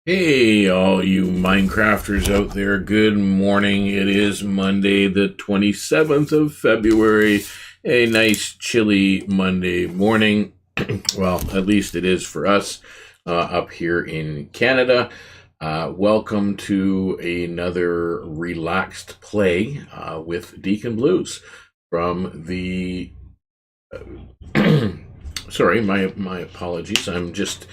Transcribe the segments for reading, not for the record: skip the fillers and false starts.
Hey, all you Minecrafters out there, good morning. It is Monday, the 27th of February, a nice chilly Monday morning. Well, at least it is for us up here in Canada. Welcome to another relaxed play with DknBluez from the. Sorry, my apologies. I'm just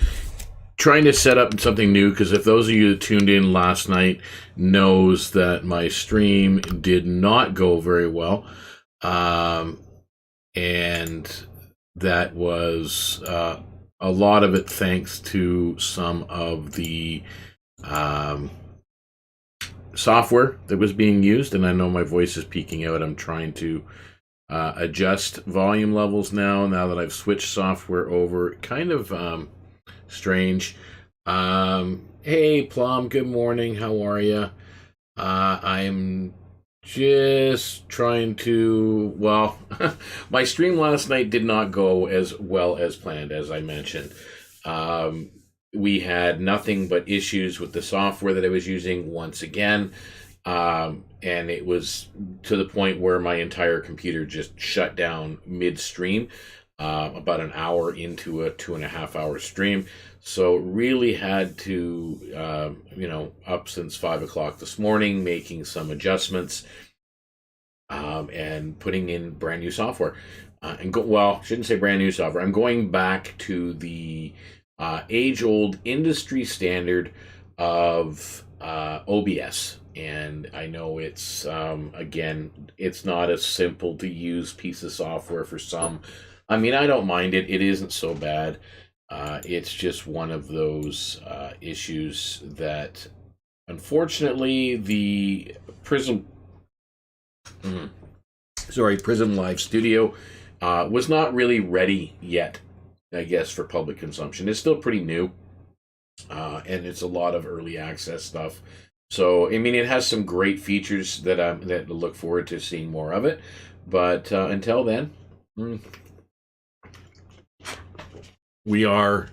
trying to set up something new because if those of you that tuned in last night knows that my stream did not go very well, um, and that was a lot of it thanks to some of the um, software that was being used. And I know my voice is peaking out. I'm trying to adjust volume levels now that I've switched software over. Kind of strange. Hey, Plum, good morning. How are you? I'm just trying to. Well, my stream last night did not go as well as planned, as I mentioned. Um, we had nothing but issues with the software that I was using once again. And it was to the point where my entire computer just shut down midstream, about an hour into a 2.5 hour stream. So really had to, up since 5 o'clock this morning, making some adjustments, and putting in brand new software. Shouldn't say brand new software. I'm going back to the age-old industry standard of OBS. And I know it's, again, it's not a simple to use piece of software for some. I mean, I don't mind it. It isn't so bad. It's just one of those issues that, unfortunately, the Prism, Prism Live Studio was not really ready yet, I guess, for public consumption. It's still pretty new, and it's a lot of early access stuff. So, I mean, it has some great features that I look forward to seeing more of it. But until then, we are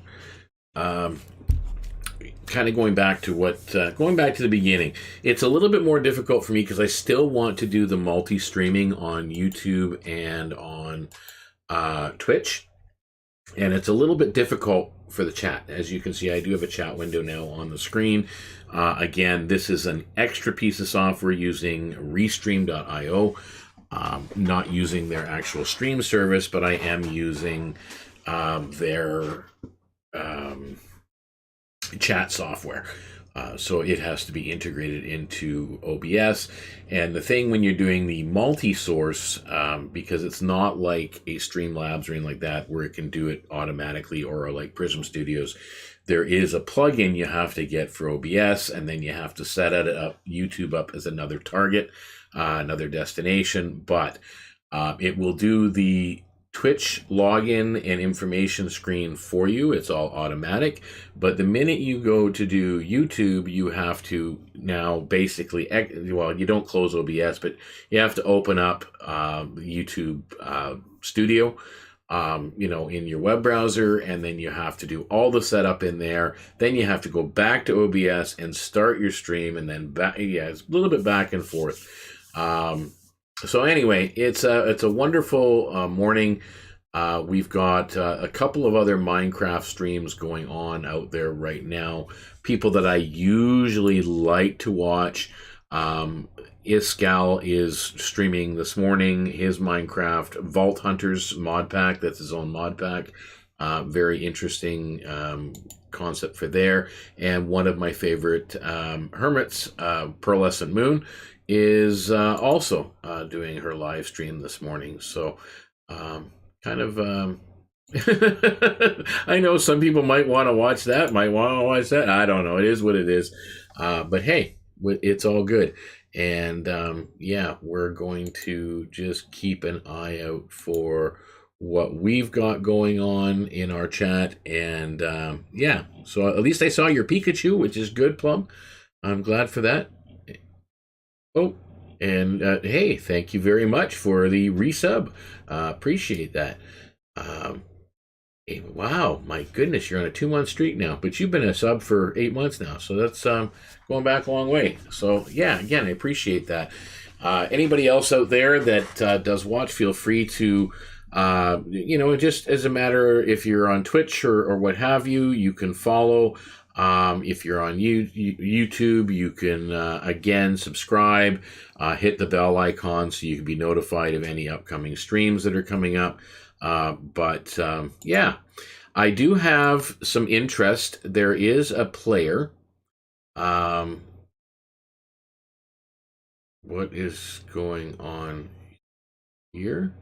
um, kind of going back to the beginning. It's a little bit more difficult for me because I still want to do the multi-streaming on YouTube and on Twitch, and it's a little bit difficult for the chat. As you can see, I do have a chat window now on the screen. Again, this is an extra piece of software using Restream.io. Not using their actual stream service, but I am using their chat software. So it has to be integrated into OBS. And the thing when you're doing the multi-source, because it's not like a Streamlabs or anything like that, where it can do it automatically, or like Prism Studios, there is a plugin you have to get for OBS, and then you have to set it up, YouTube up as another target, another destination. But it will do the Twitch login and information screen for you. It's all automatic. But the minute you go to do YouTube, you have to now basically, you don't close OBS, but you have to open up YouTube Studio, in your web browser, and then you have to do all the setup in there. Then you have to go back to OBS and start your stream, and then back. Yeah, it's a little bit back and forth. So anyway, it's a wonderful morning. We've got a couple of other Minecraft streams going on out there right now. People that I usually like to watch. Iscal is streaming this morning his Minecraft Vault Hunters mod pack. That's his own mod pack. Very interesting concept for there. And one of my favorite hermits, Pearlescent Moon, is also doing her live stream this morning. So kind of I know some people might want to watch that, I don't know. It is what it is. But hey, it's all good. And we're going to just keep an eye out for what we've got going on in our chat. And so at least I saw your Pikachu, which is good, Plum. I'm glad for that. Oh, and hey, thank you very much for the resub. Appreciate that. Hey, wow, my goodness, you're on a 2 month streak now, but you've been a sub for 8 months now, so that's going back a long way. So yeah, again, I appreciate that. Anybody else out there that does watch, feel free to, just as a matter, if you're on Twitch or what have you, you can follow. If you're on YouTube, you can, again, subscribe, hit the bell icon so you can be notified of any upcoming streams that are coming up. Yeah, I do have some interest. There is a player. What is going on here?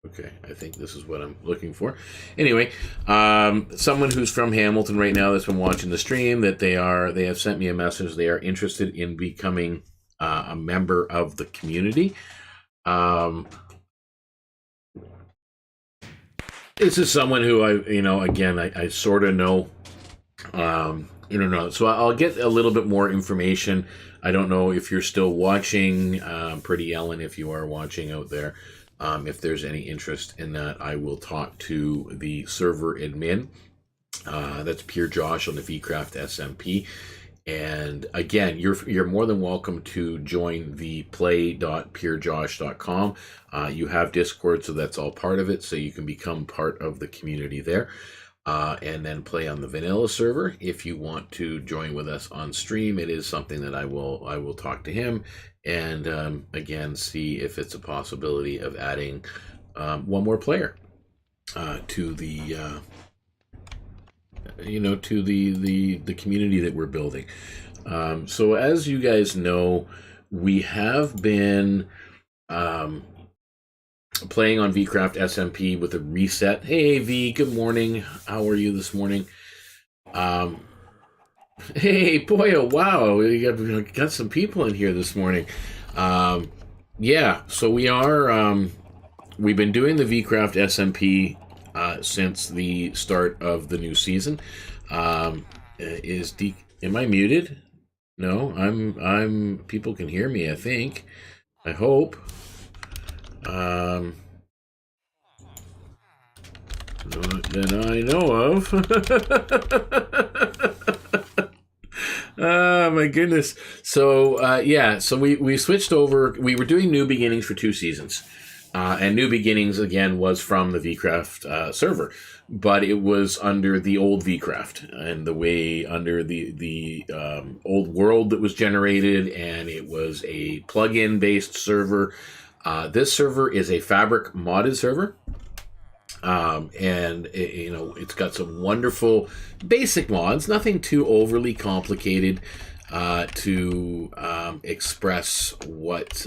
Okay, I think this is what I'm looking for. Anyway, someone who's from Hamilton right now that's been watching the stream, that they have sent me a message. They are interested in becoming a member of the community. This is someone who I sort of know. So I'll get a little bit more information. I don't know if you're still watching, Pretty Ellen, if you are watching out there. If there's any interest in that, I will talk to the server admin. That's Pure Josh on the VeeCraft SMP. And again, you're more than welcome to join the play.purejosh.com. You have Discord, so that's all part of it, so you can become part of the community there. And then play on the vanilla server. If you want to join with us on stream, it is something that I will talk to him, and again, see if it's a possibility of adding one more player to the the community that we're building. So as you guys know, we have been playing on VeeCraft SMP with a reset. Hey V, good morning. How are you this morning? Hey boy, oh wow, we got some people in here this morning. Yeah, so we've been doing the VeeCraft SMP since the start of the new season. Am I muted? No, I'm people can hear me, I think. I hope. Not that I know of. Oh my goodness. So so we switched over. We were doing New Beginnings for 2 seasons. And New Beginnings, again, was from the VeeCraft server, but it was under the old VeeCraft and the way under the old world that was generated, and it was a plugin based server. This server is a Fabric modded server. And it's got some wonderful basic mods, nothing too overly complicated to express what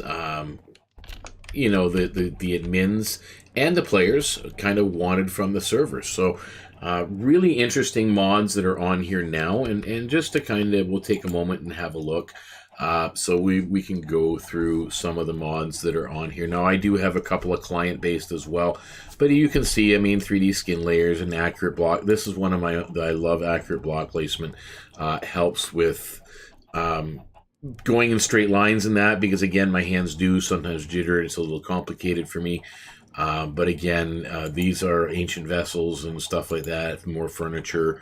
the admins and the players kind of wanted from the server. So really interesting mods that are on here now, and just to we'll take a moment and have a look. So we can go through some of the mods that are on here. Now, I do have a couple of client-based as well, but you can see, 3D skin layers and accurate block. This is one of I love accurate block placement. Helps with going in straight lines in that, because, again, my hands do sometimes jitter. It's a little complicated for me. But, again, these are ancient vessels and stuff like that, more furniture.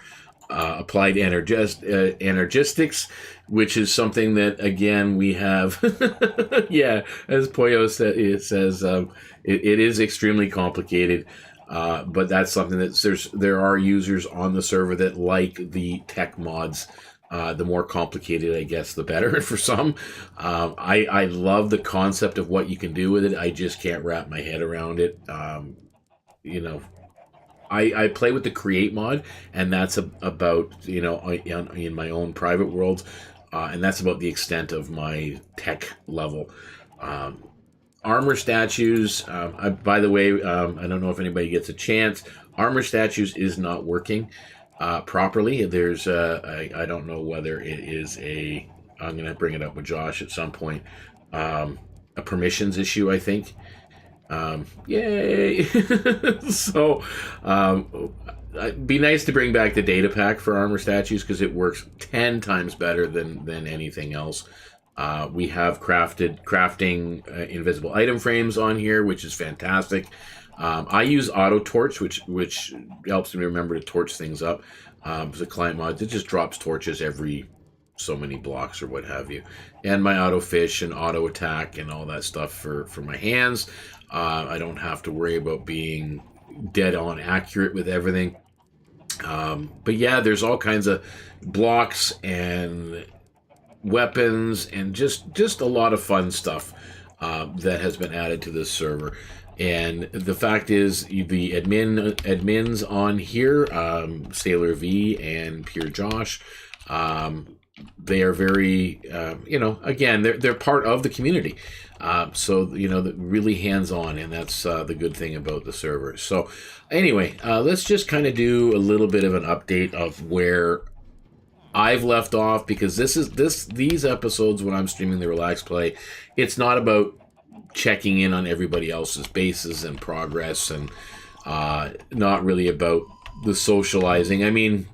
Applied energistics, which is something that, again, we have. Yeah, as Poyo says, it is extremely complicated, but that's something that there are users on the server that like the tech mods. The more complicated, I guess, the better for some. I love the concept of what you can do with it. I just can't wrap my head around it. I play with the create mod, and that's about, in my own private world, and that's about the extent of my tech level. Armor statues, by the way, I don't know if anybody gets a chance. Armor statues is not working properly. There's I don't know whether it is I'm going to bring it up with Josh at some point, a permissions issue, I think. Yay! So, it'd be nice to bring back the data pack for armor statues, because it works 10 times better than anything else. We have crafting invisible item frames on here, which is fantastic. I use auto torch, which helps me remember to torch things up. The client mod, it just drops torches every so many blocks or what have you. And my auto fish and auto attack and all that stuff for my hands. I don't have to worry about being dead on accurate with everything. But yeah, there's all kinds of blocks and weapons and just a lot of fun stuff that has been added to this server. And the fact is, the admins on here, Sailor V and Pure Josh, they are very, again, they're part of the community. So, really hands-on, and that's the good thing about the server. So, anyway, let's just kind of do a little bit of an update of where I've left off, because these episodes when I'm streaming the Relax Play, it's not about checking in on everybody else's bases and progress, and not really about the socializing. I mean,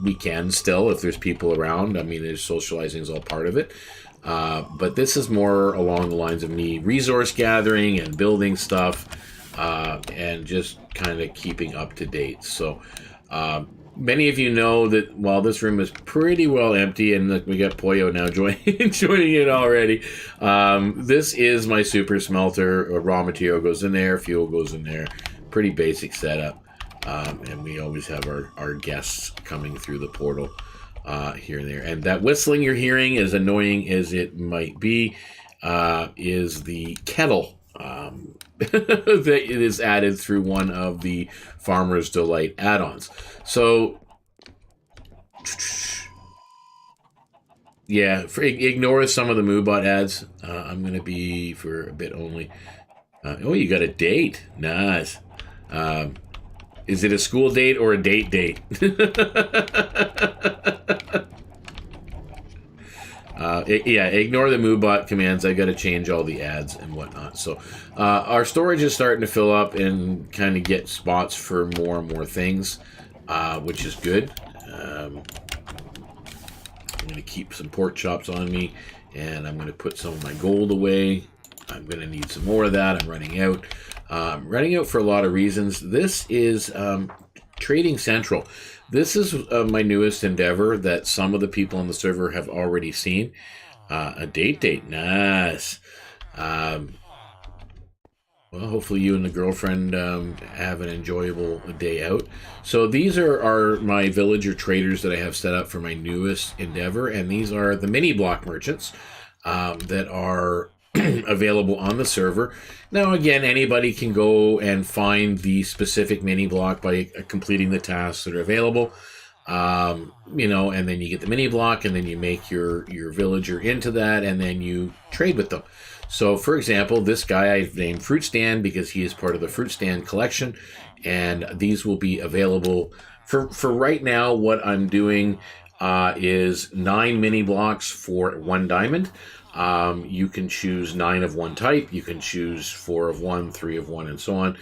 we can still, if there's people around. I mean, there's socializing is all part of it. But this is more along the lines of me resource gathering and building stuff, and just kind of keeping up to date. So, many of you know that while this room is pretty well empty, and we got Poyo now joining it already, this is my super smelter. Raw material goes in there, fuel goes in there. Pretty basic setup. And we always have our guests coming through the portal here and there. And that whistling you're hearing, as annoying as it might be, is the kettle that is added through one of the Farmer's Delight add-ons. So, yeah, ignore some of the Moobot ads. I'm going to be for a bit only. Oh, you got a date. Nice. Is it a school date or a date? Ignore the Moobot commands. I got to change all the ads and whatnot. So our storage is starting to fill up and kind of get spots for more and more things, which is good. I'm going to keep some pork chops on me, and I'm going to put some of my gold away. I'm going to need some more of that. I'm running out. Running out for a lot of reasons. This is Trading Central. This is my newest endeavor that some of the people on the server have already seen. A date. Nice. Well, hopefully you and the girlfriend have an enjoyable day out. So these are my villager traders that I have set up for my newest endeavor, and these are the mini block merchants that are available on the server. Now, again, anybody can go and find the specific mini block by completing the tasks that are available. And then you get the mini block, and then you make your villager into that, and then you trade with them. So, for example, this guy I've named Fruit Stand because he is part of the Fruit Stand collection, and these will be available for right now. What I'm doing is 9 mini blocks for 1 diamond. You can choose 9 of one type. You can choose 4 of one, 3 of one, and so on.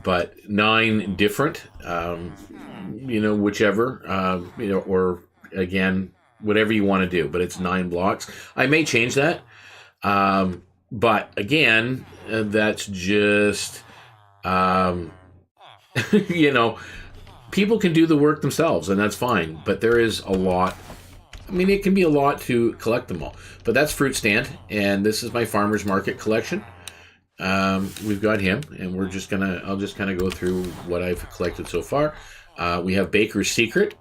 But 9 different, whichever, or again, whatever you want to do. But it's 9 blocks. I may change that. But again, that's just, people can do the work themselves, and that's fine. But there is a lot. I mean, it can be a lot to collect them all. But that's Fruit Stand, and this is my Farmer's Market collection. We've got him, and I'll just kind of go through what I've collected so far. We have Baker's Secret,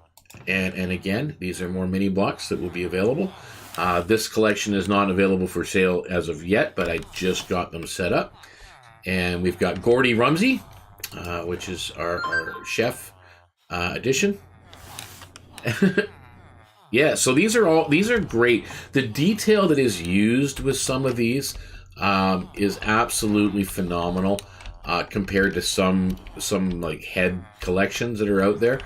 and again, these are more mini blocks that will be available. This collection is not available for sale as of yet, but I just got them set up. And we've got Gordy Rumsey, which is our chef edition. Yeah, so these are great. The detail that is used with some of these is absolutely phenomenal compared to some like head collections that are out there.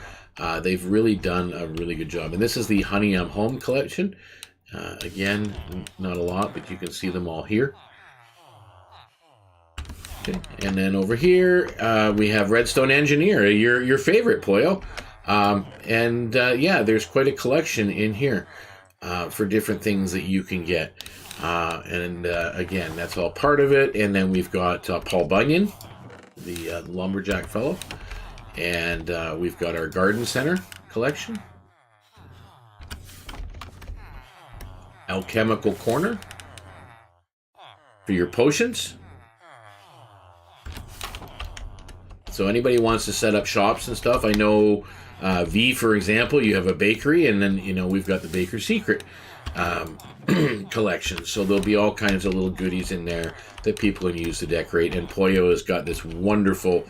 They've really done a really good job. And this is the Honey I'm Home collection. Again, not a lot, but you can see them all here. Okay, and then over here we have Redstone Engineer, your favorite, Poyo. Yeah, there's quite a collection in here. for different things that you can get. Again, that's all part of it. And then we've got Paul Bunyan, the lumberjack fellow. And we've got our garden center collection. Alchemical corner for your potions. So anybody wants to set up shops and stuff, I know V, for example, you have a bakery, and then, you know, we've got the Baker's Secret collection. So there'll be all kinds of little goodies in there that people can use to decorate. And Pollo has got this wonderful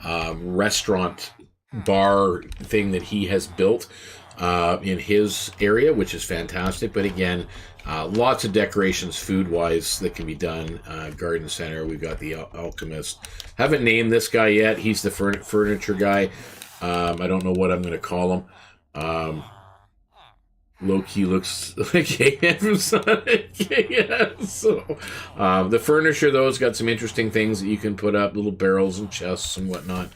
restaurant bar thing that he has built in his area, which is fantastic. But again, lots of decorations food-wise that can be done. Garden center, we've got the alchemist. Haven't named this guy yet. He's the furniture guy. I don't know what I'm going to call him. Low-key looks like AM from Sonic. Yeah, so, the furniture, though, has got some interesting things that you can put up, little barrels and chests and whatnot.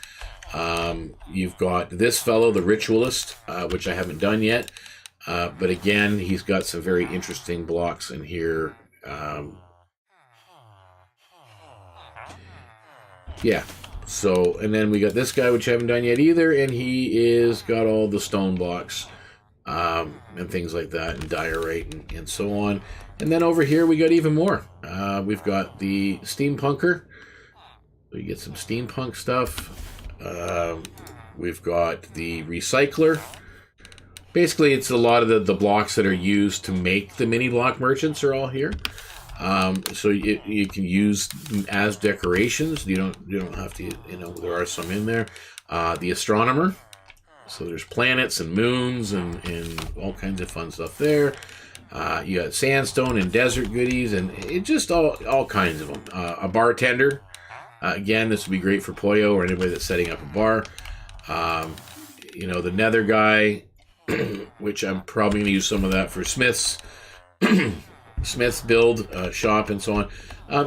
You've got this fellow, the Ritualist, which I haven't done yet. But again, he's got some very interesting blocks in here. Yeah. So, and then we got this guy, which I haven't done yet either, and he is got all the stone blocks and things like that, and diorite and so on. And then over here we got even more. We've got the steampunker. We get some steampunk stuff. We've got the recycler. Basically, it's a lot of the blocks that are used to make the mini block merchants are all here. So you can use them as decorations. You don't have to, you know, there are some in there. The astronomer. So there's planets and moons and all kinds of fun stuff there. You got sandstone and desert goodies, and it just all kinds of them. A bartender. Again, this would be great for Pollo or anybody that's setting up a bar. You know, the nether guy, which I'm probably going to use some of that for Smith's build shop and so on.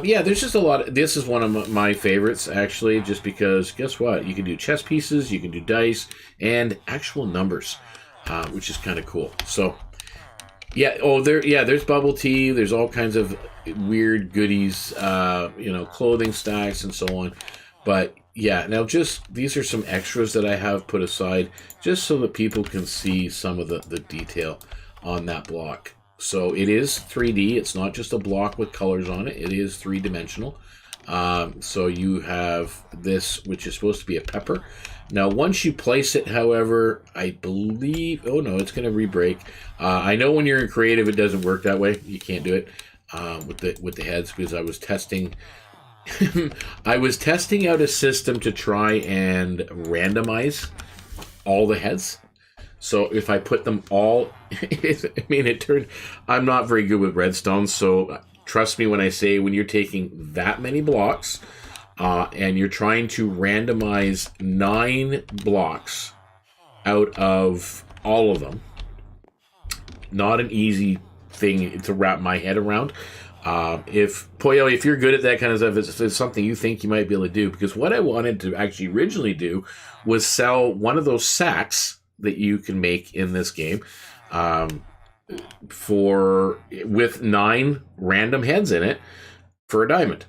Yeah, there's just a lot. This is one of my favorites, actually, just because, guess what? You can do chess pieces, you can do dice, and actual numbers, which is kind of cool. So, yeah, there's bubble tea. There's all kinds of weird goodies, you know, clothing stacks and so on. But yeah, now just these are some extras that I have put aside just so that people can see some of the detail on that block. So it is 3D. It's not just a block with colors on it. It is three-dimensional. So you have this, which is supposed to be a pepper. Now, once you place it, however, I believe... Oh, no, it's going to re-break. I know when you're in creative, it doesn't work that way. You can't do it with the heads, because I was testing... I was testing out a system to try and randomize all the heads. So if I put them all... I'm not very good with redstone, so trust me when I say when you're taking that many blocks... and you're trying to randomize 9 blocks out of all of them. Not an easy thing to wrap my head around. If you're good at that kind of stuff, if it's something you think you might be able to do, because what I wanted to actually originally do was sell one of those sacks that you can make in this game with 9 random heads in it for a diamond.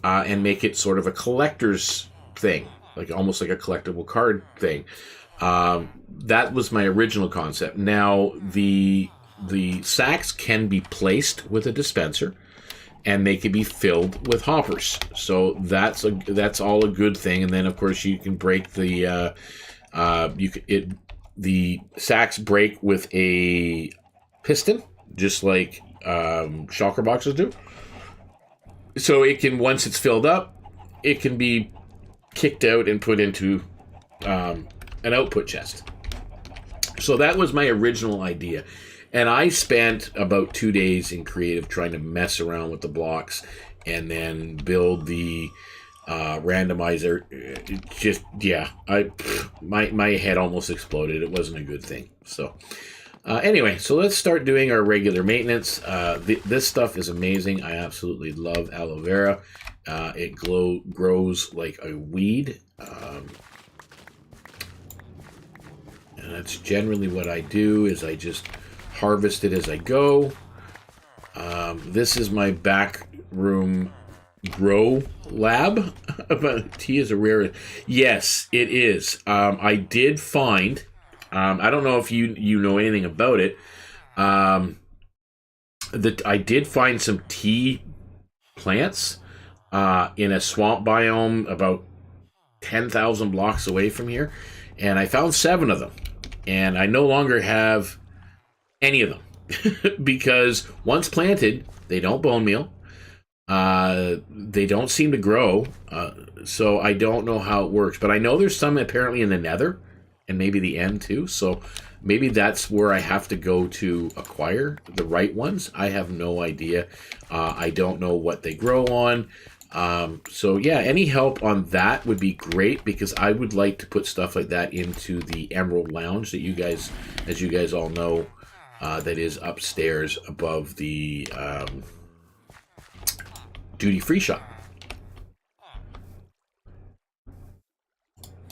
And make it sort of a collector's thing, like almost like a collectible card thing. That was my original concept. Now, the sacks can be placed with a dispenser, and they can be filled with hoppers. So that's all a good thing. And then, of course, you can break the sacks break with a piston, just like shulker boxes do. So it can, once it's filled up, it can be kicked out and put into an output chest. So that was my original idea. And I spent about 2 days in creative trying to mess around with the blocks and then build the randomizer. My head almost exploded. It wasn't a good thing. So... anyway, so let's start doing our regular maintenance. This stuff is amazing. I absolutely love aloe vera. It grows like a weed. And that's generally what I do, is I just harvest it as I go. This is my back room grow lab. But tea is a rare. Yes, it is. I did find. I don't know if you know anything about it. That I did find some tea plants in a swamp biome about 10,000 blocks away from here, and I found 7 of them, and I no longer have any of them because once planted, they don't bone meal. They don't seem to grow, so I don't know how it works. But I know there's some apparently in the Nether, and maybe the End too. So maybe that's where I have to go to acquire the right ones. I have no idea. I don't know what they grow on. So yeah, any help on that would be great because I would like to put stuff like that into the Emerald Lounge that you guys, as you guys all know, that is upstairs above the duty-free shop.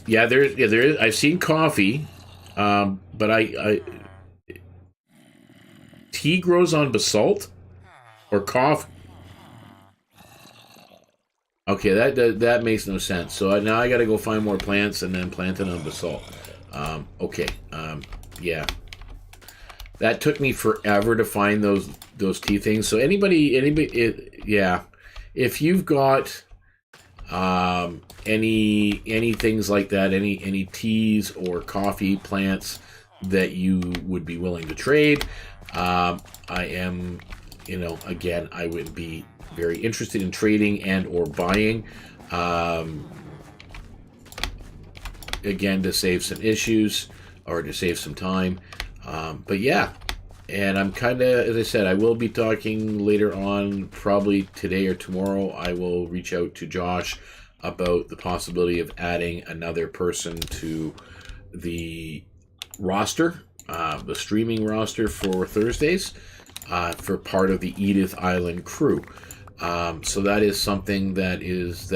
Yeah, there is. I've seen coffee, but tea grows on basalt or coffee. Okay, that makes no sense. So now I got to go find more plants and then plant it on basalt. Okay, yeah, that took me forever to find those tea things. So anybody, yeah, if you've got any things like that, any teas or coffee plants that you would be willing to trade, I am, again, I would be very interested in trading and or buying, again, to save some issues or to save some time. But yeah, and I'm kind of, as I said, I will be talking later on, probably today or tomorrow. I will reach out to Josh about the possibility of adding another person to the roster, the streaming roster for Thursdays, for part of the Edith Island crew. So that is something that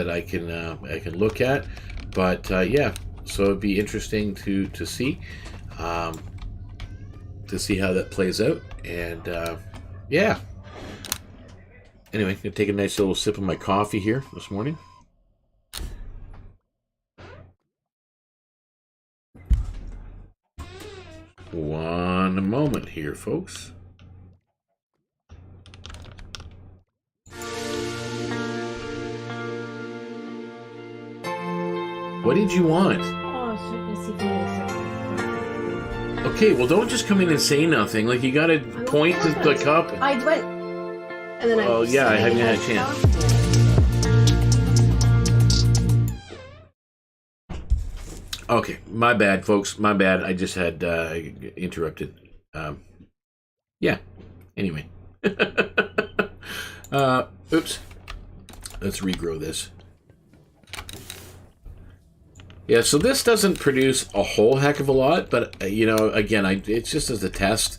I can look at. But yeah, so it'd be interesting to see how that plays out. And yeah. Anyway, I'm gonna take a nice little sip of my coffee here this morning. One moment here, folks. What did you want? Okay, well, don't just come in and say nothing. Like, you gotta point to the cup. I went, and then Oh, yeah, I haven't had a chance. Okay, my bad, folks. My bad. I just had interrupted. Yeah. Anyway. Oops. Let's regrow this. Yeah, so this doesn't produce a whole heck of a lot, but, again, it's just as a test.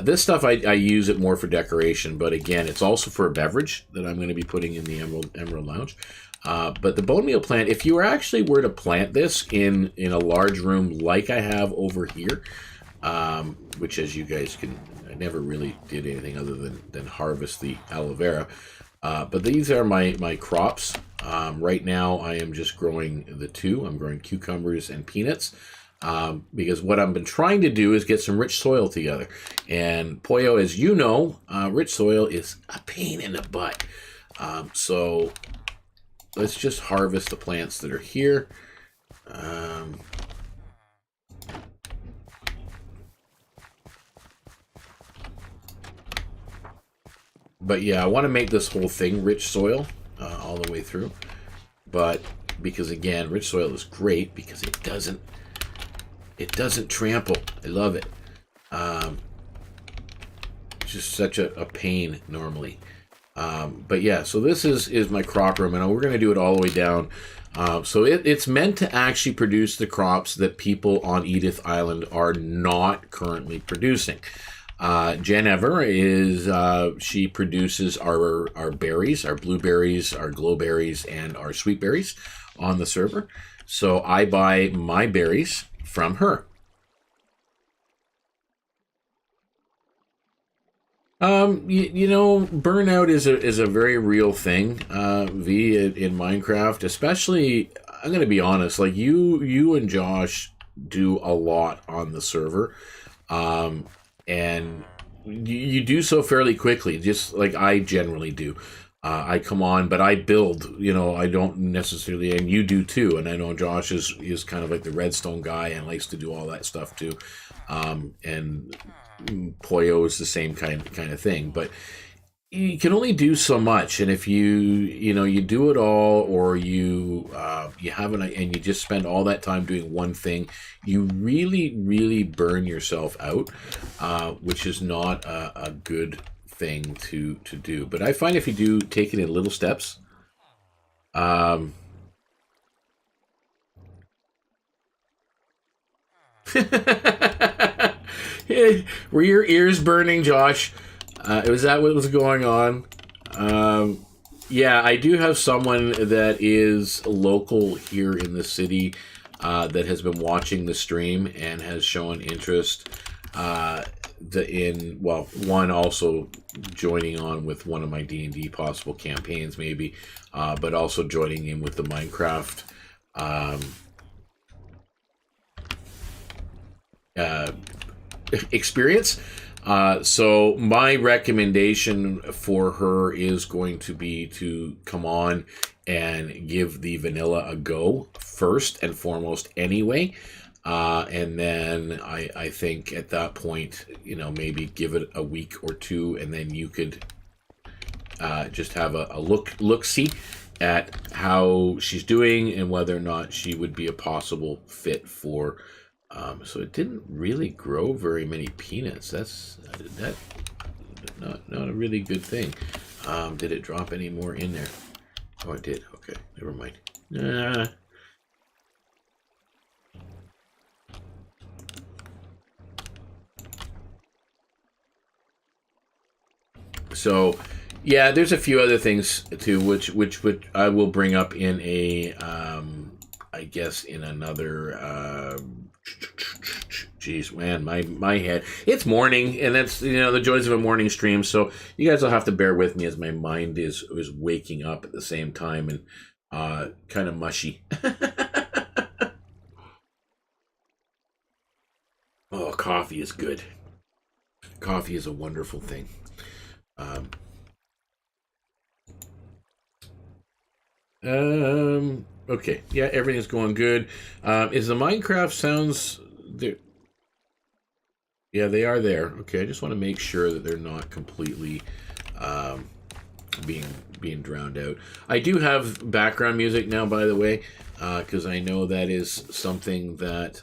This stuff, I use it more for decoration, but again, it's also for a beverage that I'm going to be putting in the Emerald Lounge. But the bone meal plant, if you actually were to plant this in a large room like I have over here, which, as you guys I never really did anything other than harvest the aloe vera. But these are my crops. Right now, I am just growing the 2. I'm growing cucumbers and peanuts. Because what I've been trying to do is get some rich soil together. And Pollo, as you know, rich soil is a pain in the butt. So let's just harvest the plants that are here. But yeah, I want to make this whole thing rich soil all the way through. But because again, rich soil is great because it doesn't trample. I love it. It's just such a pain normally. But yeah, so this is my crop room, and we're going to do it all the way down. So it's meant to actually produce the crops that people on Edith Island are not currently producing. Jen Ever she produces our berries, our blueberries, our glowberries, and our sweet berries on the server. So I buy my berries from her. You know, burnout is a very real thing. In Minecraft, especially. I'm gonna be honest. Like you and Josh do a lot on the server, and you do so fairly quickly, just like I generally do. I come on, but I build. You know, I don't necessarily, and you do too. And I know Josh is kind of like the redstone guy and likes to do all that stuff too. And Poyo is the same kind of thing, but you can only do so much. And if you do it all, or you haven't, and you just spend all that time doing one thing, you really burn yourself out, which is not a good thing to do. But I find if you do take it in little steps, were your ears burning, Josh? Was that what was going on? Yeah, I do have someone that is local here in the city that has been watching the stream and has shown interest one also joining on with one of my D&D possible campaigns maybe, but also joining in with the Minecraft experience. So my recommendation for her is going to be to come on and give the vanilla a go first and foremost anyway. And then I think at that point, maybe give it a week or two, and then you could just have a look-see at how she's doing and whether or not she would be a possible fit for. So it didn't really grow very many peanuts. That's not a really good thing. Did it drop any more in there? Oh, it did. Okay, never mind. So, yeah, there's a few other things too, which I will bring up in a, I guess in another. Jeez, man, my head. It's morning, and that's the joys of a morning stream. So you guys will have to bear with me as my mind is waking up at the same time and kind of mushy. Oh, coffee is good. Coffee is a wonderful thing. Okay, yeah, everything's going good. Is the Minecraft sounds there? Yeah, they are there. Okay, I just want to make sure that they're not completely being drowned out. I do have background music now, by the way, because I know that is something that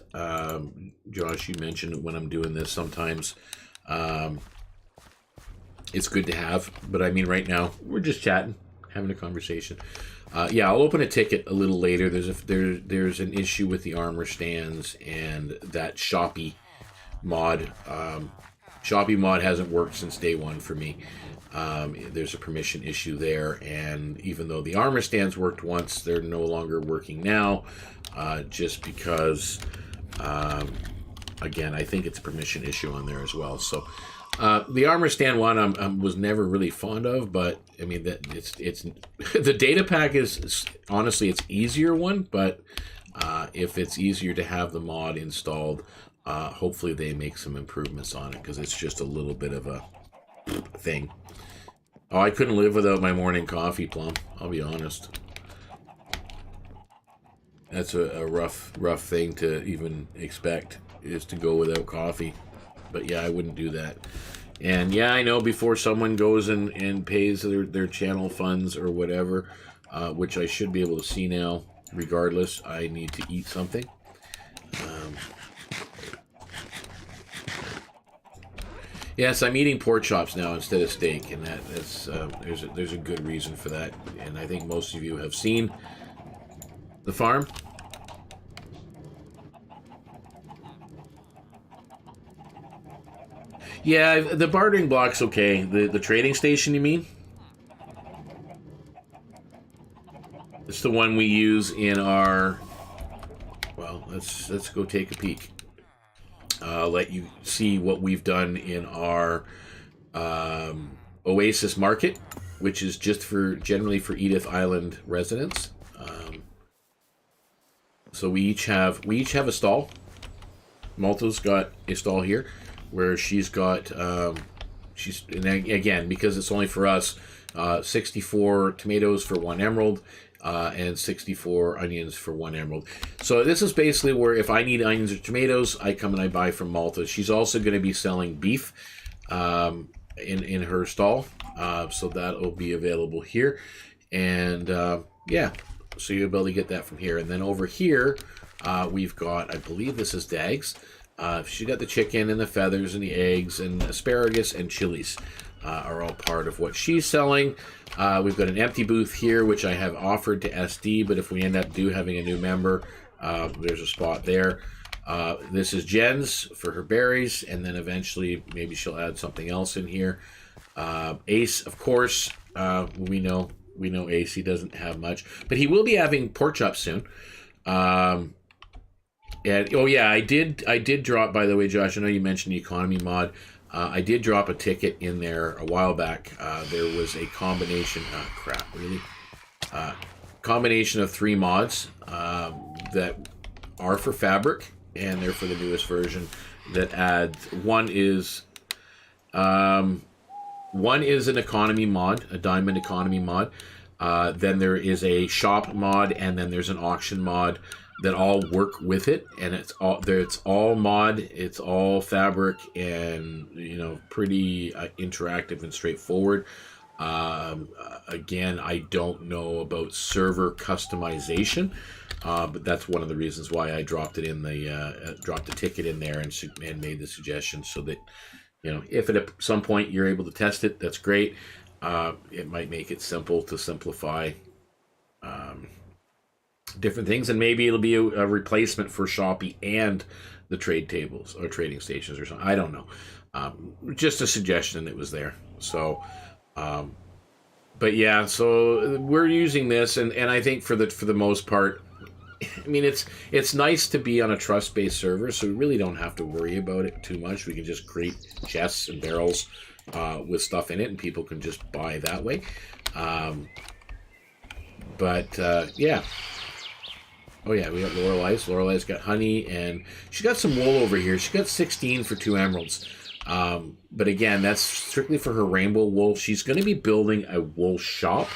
Josh, you mentioned when I'm doing this. Sometimes it's good to have, but I mean, right now we're just chatting, having a conversation. Yeah, I'll open a ticket a little later. There's an issue with the armor stands and that Shoppy mod. Shoppy mod hasn't worked since day one for me. There's a permission issue there, and even though the armor stands worked once, they're no longer working now, just because, again, I think it's a permission issue on there as well. So the armor stand one I was never really fond of, but I mean that it's the data pack is honestly it's easier one, but if it's easier to have the mod installed, hopefully they make some improvements on it, because it's just a little bit of a thing. Oh, I couldn't live without my morning coffee, Plum. I'll be honest. That's a rough thing to even expect, is to go without coffee. But yeah, I wouldn't do that. And yeah, I know before someone goes and pays their channel funds or whatever, which I should be able to see now, regardless, I need to eat something. Yes, I'm eating pork chops now instead of steak, and that's there's a good reason for that. And I think most of you have seen the farm. Yeah, the bartering block's okay. The trading station, you mean? It's the one we use in our... Well, let's go take a peek. Let you see what we've done in our Oasis Market, which is just generally for Edith Island residents. So we each have a stall. Malta's got a stall here, where she's got and again, because it's only for us, 64 tomatoes for 1 emerald. And 64 onions for 1 emerald. So this is basically where if I need onions or tomatoes, I come and I buy from Malta. She's also going to be selling beef in her stall, so that will be available here. And yeah, so you'll be able to get that from here. And then over here, we've got, I believe this is Dags. She got the chicken and the feathers and the eggs and asparagus and chilies. Are all part of what she's selling. We've got an empty booth here, which I have offered to SD, but if we end up having a new member, there's a spot there. This is Jen's for her berries, and then eventually maybe she'll add something else in here. Ace, of course, we know Ace. He doesn't have much, but he will be having pork chops soon. And oh yeah, I did drop, by the way, Josh. I know you mentioned the economy mod. I did drop a ticket in there a while back. There was a combination, combination of 3 mods that are for fabric, and they're for the newest version. That add one is an economy mod, a diamond economy mod. Then there is a shop mod, and then there's an auction mod that all work with it, and it's all mod, it's all fabric, and pretty interactive and straightforward. Again, I don't know about server customization, but that's one of the reasons why I dropped it in dropped the ticket in there and made the suggestion, so that if at some point you're able to test it, that's great. It might make it simple to simplify different things, and maybe it'll be a replacement for Shopee and the trade tables or trading stations or something. I don't know. Just a suggestion that was there. So, but yeah, so we're using this, and I think for the most part, I mean, it's nice to be on a trust-based server, so we really don't have to worry about it too much. We can just create chests and barrels with stuff in it, and people can just buy that way. Yeah. Oh yeah, we got Lorelei's. Lorelei's got honey, and she got some wool over here. She got 16 for 2 emeralds. But again, that's strictly for her rainbow wool. She's going to be building a wool shop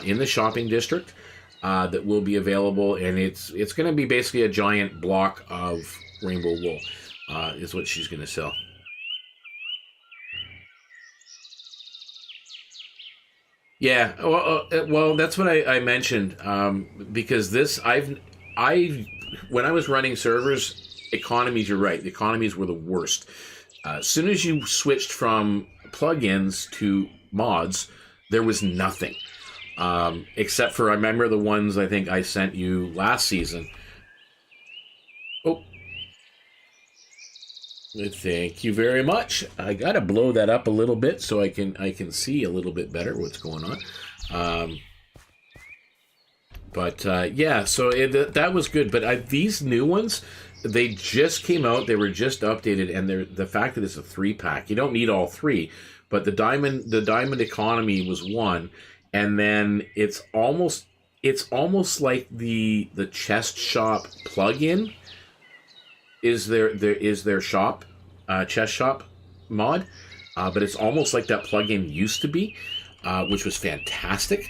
in the shopping district that will be available, and it's going to be basically a giant block of rainbow wool is what she's going to sell. Yeah, well, that's what I mentioned, because when I was running servers, economies, you're right, the economies were the worst. As soon as you switched from plugins to mods, there was nothing, except for, I remember the ones I think I sent you last season. Oh. Thank you very much. I gotta blow that up a little bit so I can see a little bit better what's going on. Yeah, so that was good. But these new ones, they just came out. They were just updated, and the fact that it's a 3-pack, you don't need all 3. But the diamond economy was 1, and then it's almost like the chest shop plugin is their shop, chest shop mod, but it's almost like that plugin used to be, which was fantastic.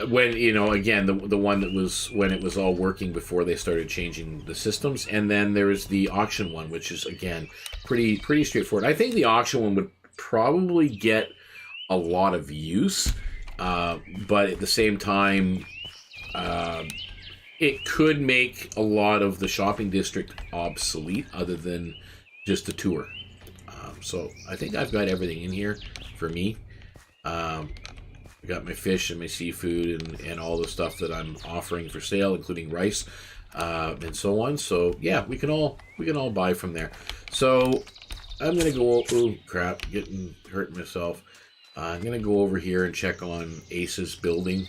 When again, the one that was when it was all working before they started changing the systems, and then there's the auction one, which is again pretty straightforward. I think the auction one would probably get a lot of use, but at the same time, it could make a lot of the shopping district obsolete, other than just a tour. So I think I've got everything in here for me. I got my fish and my seafood and all the stuff that I'm offering for sale, including rice and so on. So yeah, we can all buy from there. So I'm gonna go. Oh crap! Hurting myself. I'm gonna go over here and check on Ace's building.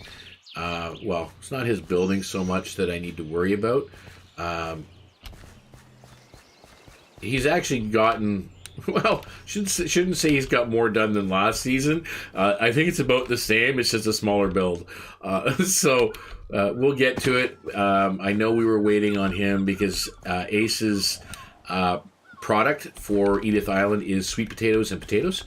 Well, it's not his building so much that I need to worry about. He's actually gotten Well, shouldn't say he's got more done than last season. I think it's about the same. It's just a smaller build. So we'll get to it. I know we were waiting on him because Ace's product for Edith Island is sweet potatoes and potatoes.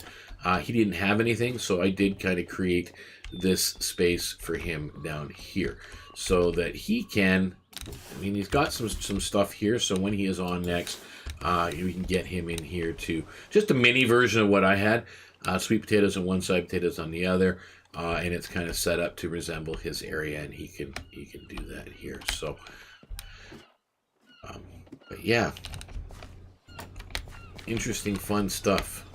He didn't have anything, so I did kind of create this space for him down here so that he can... I mean, he's got some stuff here, so when he is on next, we can get him in here too. Just a mini version of what I had. Sweet potatoes on one side, potatoes on the other, and it's kind of set up to resemble his area, and he can do that here. So, but yeah, interesting, fun stuff.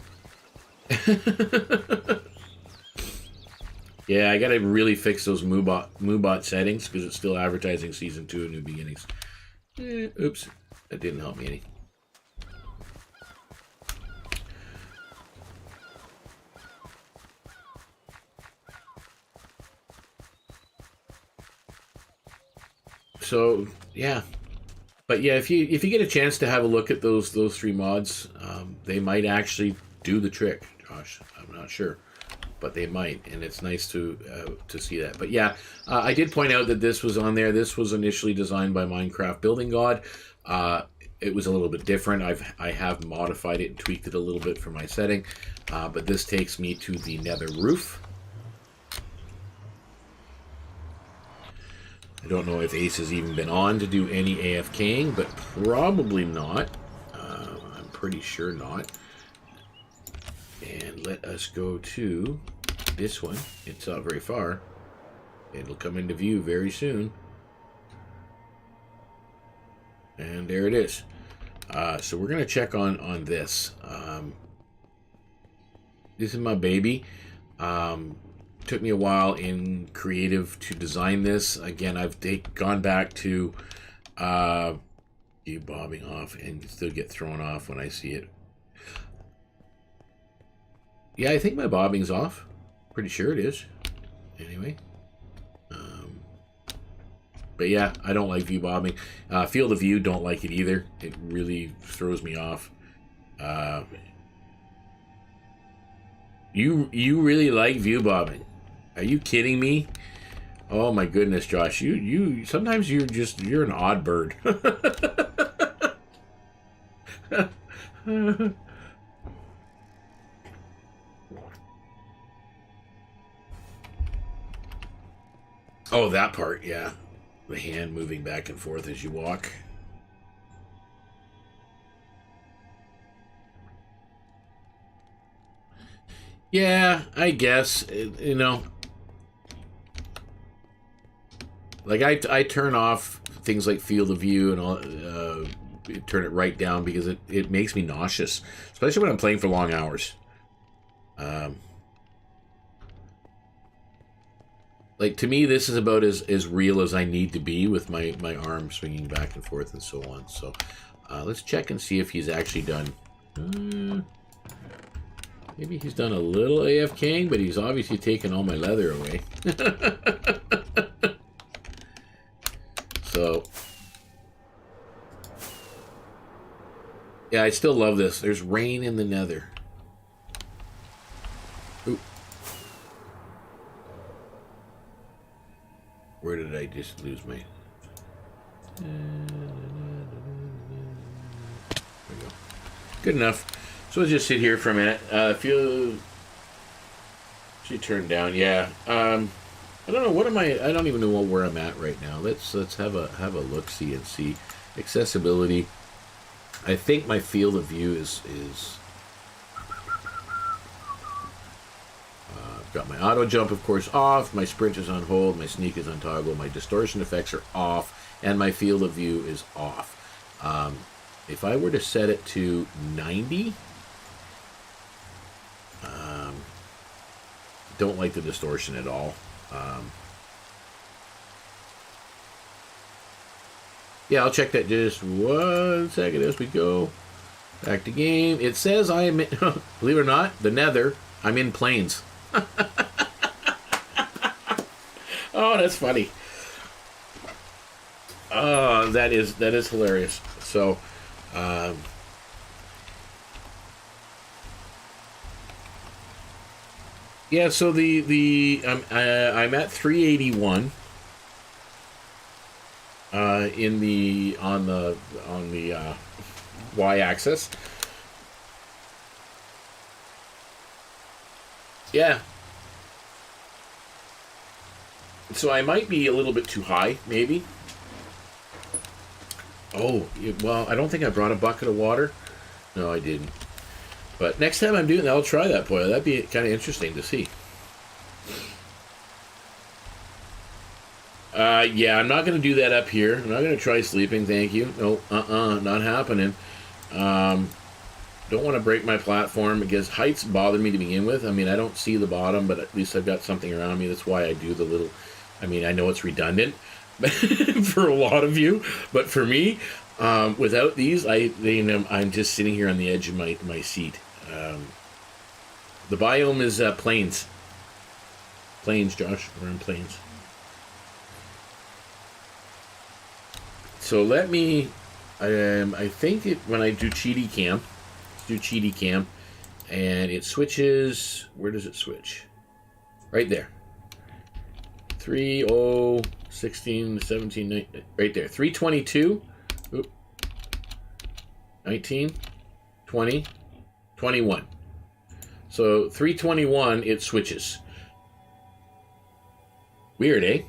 Yeah, I gotta really fix those MooBot settings because it's still advertising season 2 of New Beginnings. Oops, that didn't help me any. So yeah, but yeah, if you get a chance to have a look at those 3 mods, they might actually do the trick, Josh. I'm not sure, but they might, and it's nice to see that. But yeah, I did point out that this was on there. This was initially designed by Minecraft Building God. It was a little bit different. I have modified it and tweaked it a little bit for my setting, but this takes me to the nether roof. I don't know if Ace has even been on to do any AFKing, but probably not. I'm pretty sure not. And let us go to this one. It's not very far. It'll come into view very soon. And there it is. So we're going to check on this. This is my baby. Took me a while in creative to design this. Again, I've gone back to you bobbing off and still get thrown off when I see it. Yeah, I think my bobbing's off. Pretty sure it is. Anyway. But yeah, I don't like view bobbing. Field of view, don't like it either. It really throws me off. You really like view bobbing? Are you kidding me? Oh my goodness, Josh. You sometimes you're an odd bird. Oh, that part, yeah. The hand moving back and forth as you walk. Yeah, I guess, you know. Like I turn off things like field of view and all, turn it right down because it makes me nauseous, especially when I'm playing for long hours. Like, to me, this is about as real as I need to be with my arm swinging back and forth and so on. So, let's check and see if he's actually done. Maybe he's done a little AFKing, but he's obviously taken all my leather away. So, yeah, I still love this. There's rain in the nether. Ooh. Where did I just lose my... There we go. Good enough. So let's just sit here for a minute. She turned down. Yeah. I don't know. What am I don't even know where I'm at right now. Let's have a look, see and see. Accessibility. I think my field of view is got my auto jump, of course, off. My sprint is on hold. My sneak is on toggle. My distortion effects are off, and my field of view is off. If I were to set it to 90, don't like the distortion at all. Yeah, I'll check that just 1 second as we go back to game. It says I am, believe it or not, the nether. I'm in plains. Oh, that's funny. Oh, that is hilarious. So, Yeah, so I'm at 381 in the on the y-axis. Yeah. So I might be a little bit too high, maybe. Oh, well, I don't think I brought a bucket of water. No, I didn't. But next time I'm doing that, I'll try that boil. That'd be kind of interesting to see. Yeah, I'm not going to do that up here. I'm not going to try sleeping, thank you. No, not happening. Don't want to break my platform because heights bother me to begin with. I mean, I don't see the bottom, but at least I've got something around me. That's why I do the little... I mean, I know it's redundant for a lot of you, but for me, without these, I'm just sitting here on the edge of my seat. The biome is plains. Plains, Josh. We're in plains. So let me... I think when I do cheaty cam, and it switches... Where does it switch? Right there. 3, 0, 16, 17, 19, right there. 322, 19, 20, 21. So 321, it switches. Weird, eh?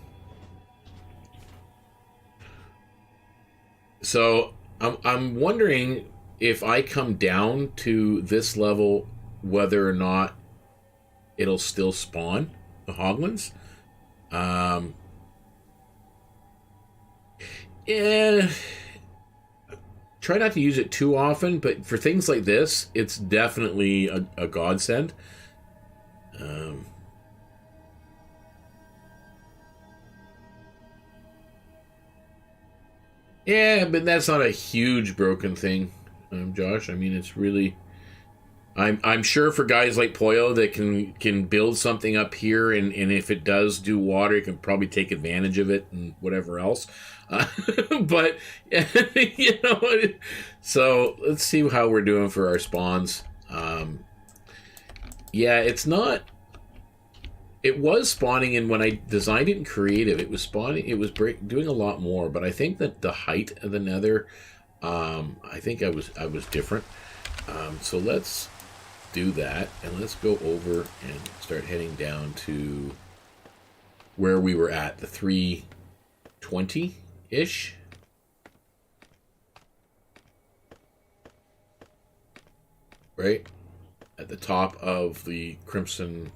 So I'm wondering if I come down to this level, whether or not it'll still spawn the hoglins. Yeah. Try not to use it too often, but for things like this, it's definitely a godsend. Yeah, but that's not a huge broken thing, Josh. I mean, it's really... I'm sure for guys like Poyo that can build something up here, and if it does do water, you can probably take advantage of it and whatever else. But, you know, so let's see how we're doing for our spawns. Yeah, it's not... It was spawning, and when I designed it in creative, it was spawning. It was doing a lot more, but I think that the height of the nether, I think I was different. So let's do that, and let's go over and start heading down to where we were at, the 320-ish. Right? At the top of the Crimson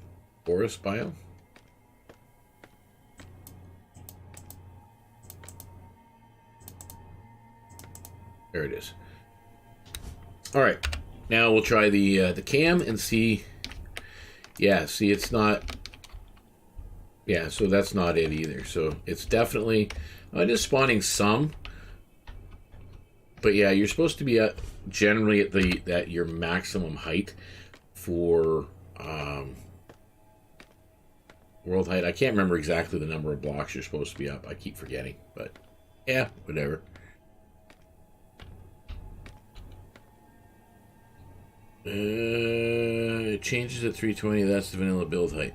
Forest biome. There it is. All right. Now we'll try the cam and see. Yeah, see, it's not. Yeah, so that's not it either. So it's definitely it is spawning some, but yeah, you're supposed to be generally at your maximum height for world height. I can't remember exactly the number of blocks you're supposed to be up. I keep forgetting, but yeah, whatever. It changes at 320. That's the vanilla build height.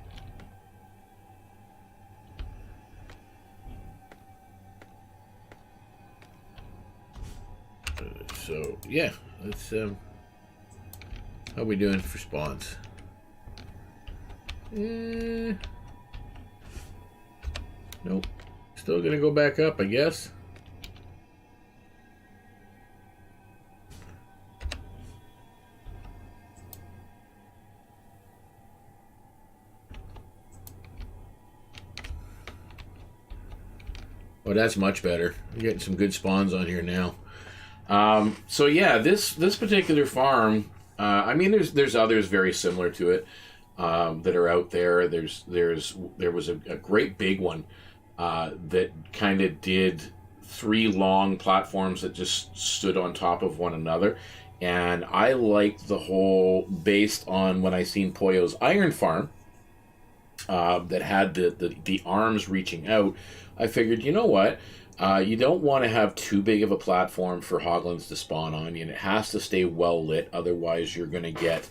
So yeah, let's how we doing for spawns? Nope. Still gonna go back up, I guess. Oh, that's much better. I'm getting some good spawns on here now. So yeah, this particular farm, I mean, there's others very similar to it that are out there. There was a great big one that kind of did 3 long platforms that just stood on top of one another, and I liked the whole based on when I seen Poyo's iron farm that had the arms reaching out. I figured, you know what? You don't want to have too big of a platform for hoglins to spawn on, and it has to stay well lit. Otherwise, you're going to get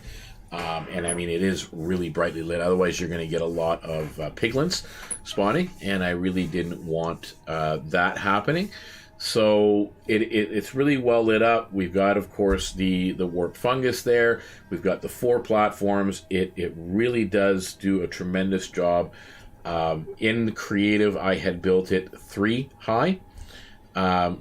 And I mean, it is really brightly lit. Otherwise, you're going to get a lot of piglins spawning, and I really didn't want that happening. So it's really well lit up. We've got, of course, the warp fungus there. We've got the 4 platforms. It really does do a tremendous job. In creative, I had built it 3 high.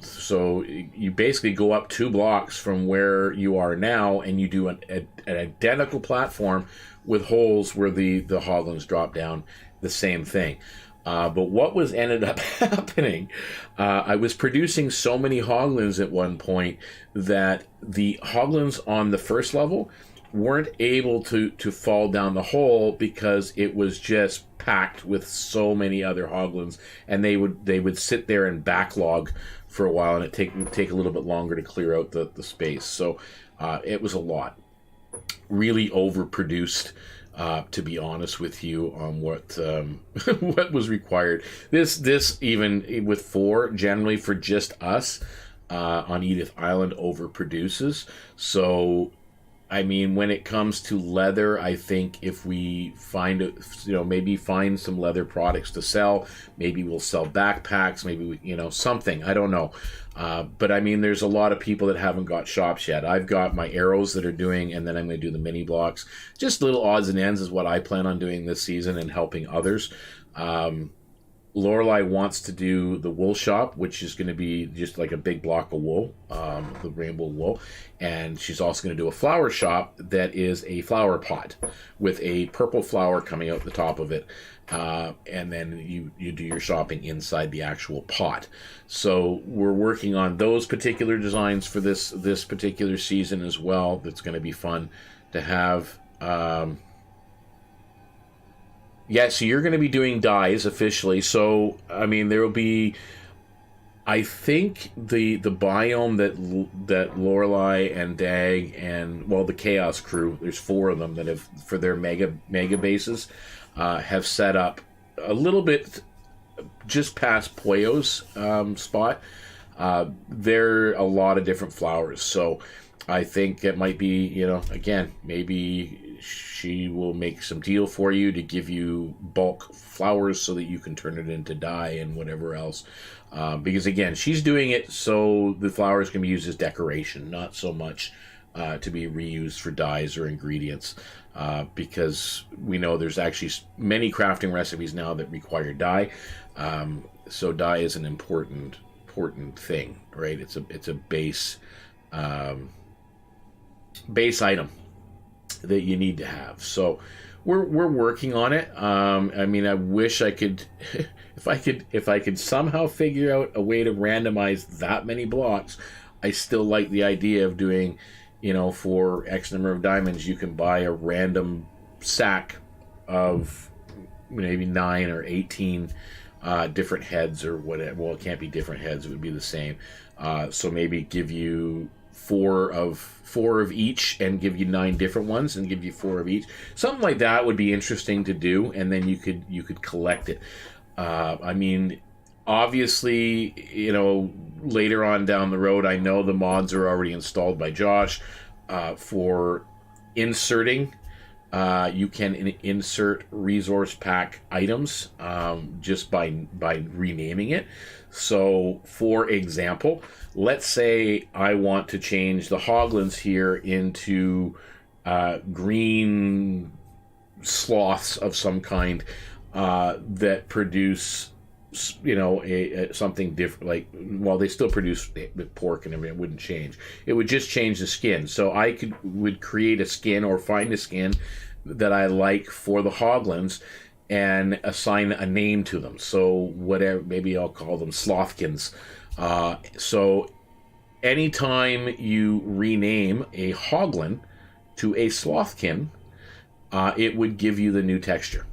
So you basically go up 2 blocks from where you are now, and you do an identical platform with holes where the hoglins drop down, the same thing. But what was ended up happening, I was producing so many hoglins at one point that the hoglins on the first level weren't able to fall down the hole because it was just packed with so many other hoglins, and they would sit there and backlog for a while, and it would take a little bit longer to clear out the space. So it was a lot. Really overproduced, to be honest with you, on what what was required. This even with 4, generally for just us on Edith Island, overproduces. So I mean, when it comes to leather, I think if we find, maybe find some leather products to sell, maybe we'll sell backpacks, maybe something. I don't know. But I mean, there's a lot of people that haven't got shops yet. I've got my arrows that are doing, and then I'm going to do the mini blocks. Just little odds and ends is what I plan on doing this season and helping others. Lorelei wants to do the wool shop, which is going to be just like a big block of wool, the rainbow wool. And she's also going to do a flower shop that is a flower pot with a purple flower coming out the top of it. And then you do your shopping inside the actual pot. So we're working on those particular designs for this particular season as well. That's going to be fun to have. Yeah, so you're going to be doing dyes officially. So, I mean, there will be, I think, the biome that Lorelei and Dag and, well, the Chaos crew, there's 4 of them that have, for their mega bases, have set up a little bit just past Puyo's spot. There are a lot of different flowers. So I think it might be, again, maybe she will make some deal for you to give you bulk flowers so that you can turn it into dye and whatever else. Because again, she's doing it so the flowers can be used as decoration, not so much to be reused for dyes or ingredients. Because we know there's actually many crafting recipes now that require dye. So dye is an important thing, right? It's a base item that you need to have. So we're working on it. I mean, I wish I could, if I could somehow figure out a way to randomize that many blocks. I still like the idea of doing, for X number of diamonds, you can buy a random sack of maybe 9 or 18 different heads or whatever. Well, it can't be different heads; it would be the same. So maybe give you 4 of each and give you 9 different ones and give you 4 of each. Something like that would be interesting to do, and then you could collect it. I mean, obviously, later on down the road, I know the mods are already installed by Josh for inserting. You can insert resource pack items just by renaming it. So, for example, let's say I want to change the hoglins here into green sloths of some kind that produce, something different. Like, well, they still produce pork and everything. It wouldn't change. It would just change the skin. So I would create a skin or find a skin that I like for the hoglins and assign a name to them. So whatever, maybe I'll call them slothkins. So anytime you rename a hoglin to a slothkin, it would give you the new texture.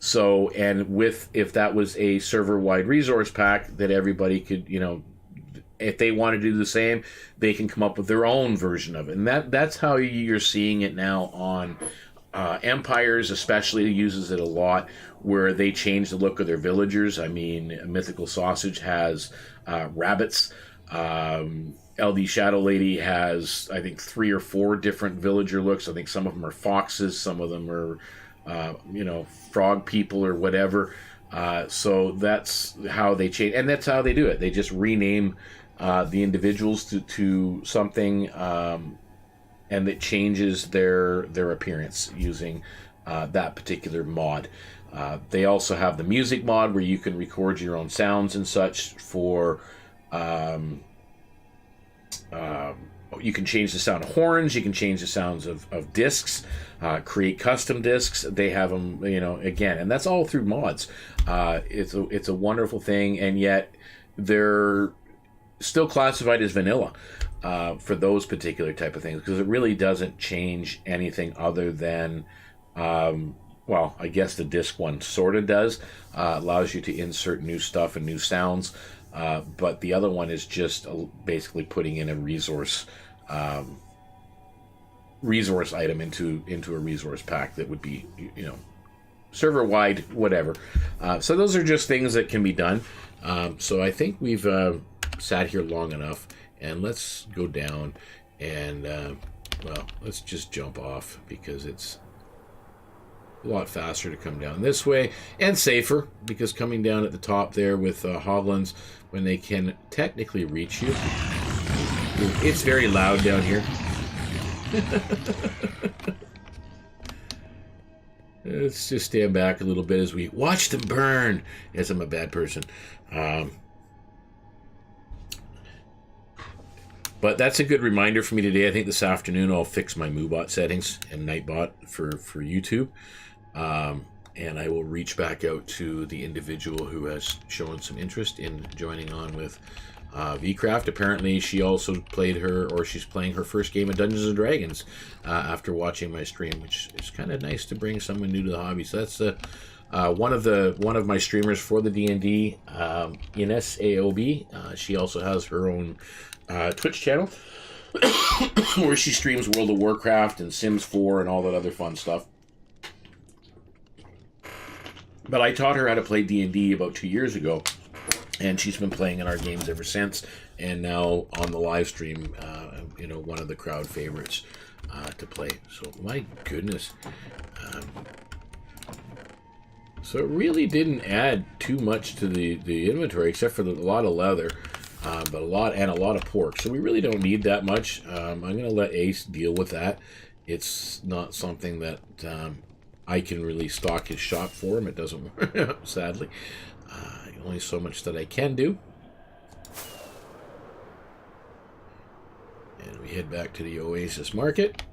So, and if that was a server-wide resource pack that everybody could, if they want to do the same, they can come up with their own version of it. And that's how you're seeing it now on Empires, especially uses it a lot, where they change the look of their villagers. I mean, Mythical Sausage has rabbits. LD Shadow Lady has, I think, 3 or 4 different villager looks. I think some of them are foxes, some of them are, frog people or whatever. So that's how they change, and that's how they do it. They just rename the individuals to something, and it changes their appearance using that particular mod. They also have the music mod where you can record your own sounds and such for. You can change the sound of horns. You can change the sounds of discs. Create custom discs. They have them, again, and that's all through mods. It's a wonderful thing, and yet they're still classified as vanilla for those particular type of things, because it really doesn't change anything other than, I guess the disc one sort of does. Allows you to insert new stuff and new sounds. But the other one is just basically putting in a resource item into a resource pack that would be, server wide, whatever. So those are just things that can be done. So I think we've sat here long enough, and let's go down and let's just jump off, because it's a lot faster to come down this way, and safer, because coming down at the top there with hoglins, when they can technically reach you, it's very loud down here. Let's just stand back a little bit as we watch them burn. Yes, I'm a bad person. But that's a good reminder for me today. I think this afternoon I'll fix my MooBot settings and Nightbot for YouTube. And I will reach back out to the individual who has shown some interest in joining on with VeeCraft. Apparently she also she's playing her first game of Dungeons and Dragons after watching my stream, which is kind of nice to bring someone new to the hobby. So that's one of my streamers for the D&D, Ines AOB. She also has her own Twitch channel where she streams World of Warcraft and Sims 4 and all that other fun stuff. But I taught her how to play D&D about 2 years ago, and she's been playing in our games ever since, and now on the live stream, one of the crowd favorites to play. So my goodness. So it really didn't add too much to the inventory, except for a lot of leather, but a lot of pork. So we really don't need that much. I'm going to let Ace deal with that. It's not something that I can really stock his shop for him. It doesn't work, sadly. Only so much that I can do. And we head back to the Oasis Market.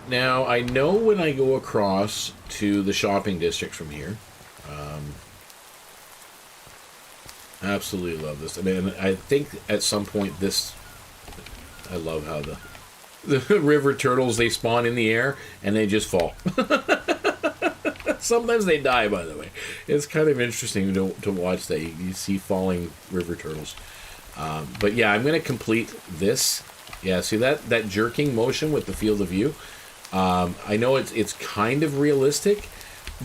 Now, I know when I go across to the shopping district from here, absolutely love this. I mean, I think at some point I love how the river turtles, they spawn in the air and they just fall. Sometimes they die, by the way. It's kind of interesting to watch that. You see falling river turtles. But yeah, I'm going to complete this. Yeah, see that jerking motion with the field of view? I know it's kind of realistic,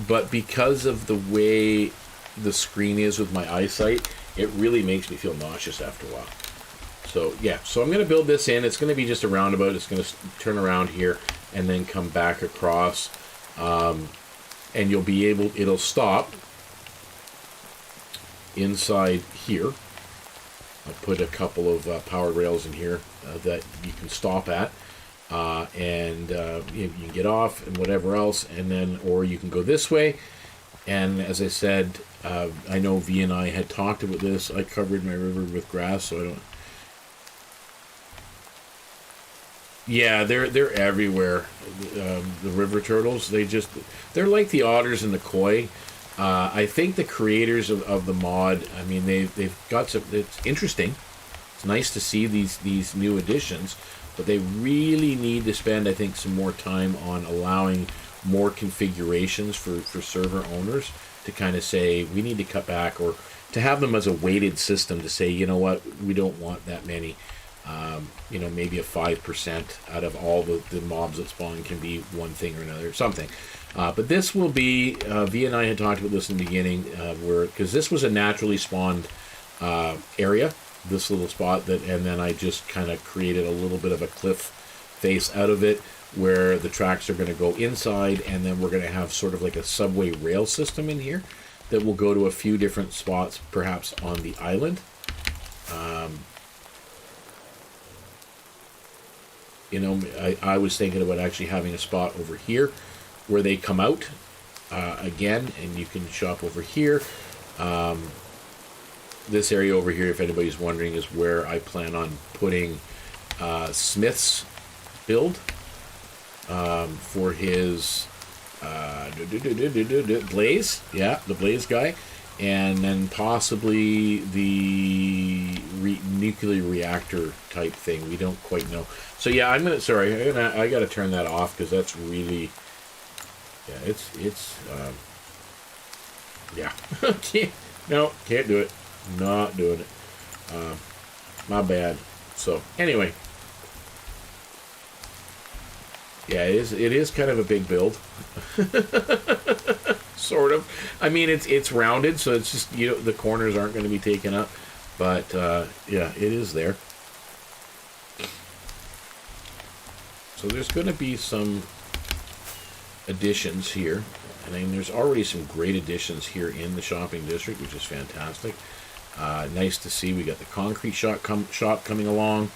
but because of the way the screen is with my eyesight, it really makes me feel nauseous after a while. So yeah, so I'm going to build this in. It's going to be just a roundabout. It's going to turn around here and then come back across, and it'll stop inside here. I'll put a couple of power rails in here that you can stop at, and you can get off and whatever else, and then, or you can go this way. And as I said, I know V and I had talked about this. I covered my river with grass, so I don't. Yeah, they're everywhere. The river turtles, they're like the otters and the koi. I think the creators of the mod, I mean, they've got some. It's interesting. It's nice to see these new additions, but they really need to spend, I think, some more time on allowing more configurations for server owners to kind of say, we need to cut back, or to have them as a weighted system to say, you know what, we don't want that many You know, maybe a 5% out of all the mobs that spawn can be one thing or another, something. But this will be, V and I had talked about this in the beginning, because this was a naturally spawned area, this little spot, and then I just kind of created a little bit of a cliff face out of it, where the tracks are going to go inside, and then we're going to have sort of like a subway rail system in here that will go to a few different spots, perhaps on the island. You know, I was thinking about actually having a spot over here where they come out again, and you can shop over here. This area over here, if anybody's wondering, is where I plan on putting Smith's build for his Blaze, yeah, the Blaze guy, and then possibly the nuclear reactor type thing. We don't quite know. So yeah, I got to turn that off, because that's really, yeah, yeah. No, can't do it. Not doing it. My bad. So anyway, yeah, it is kind of a big build. Sort of. I mean, it's rounded, so it's just, you know, the corners aren't going to be taken up, but yeah, it is there. So there's going to be some additions here. I mean, there's already some great additions here in the shopping district, which is fantastic. Nice to see. We got the concrete shop coming along.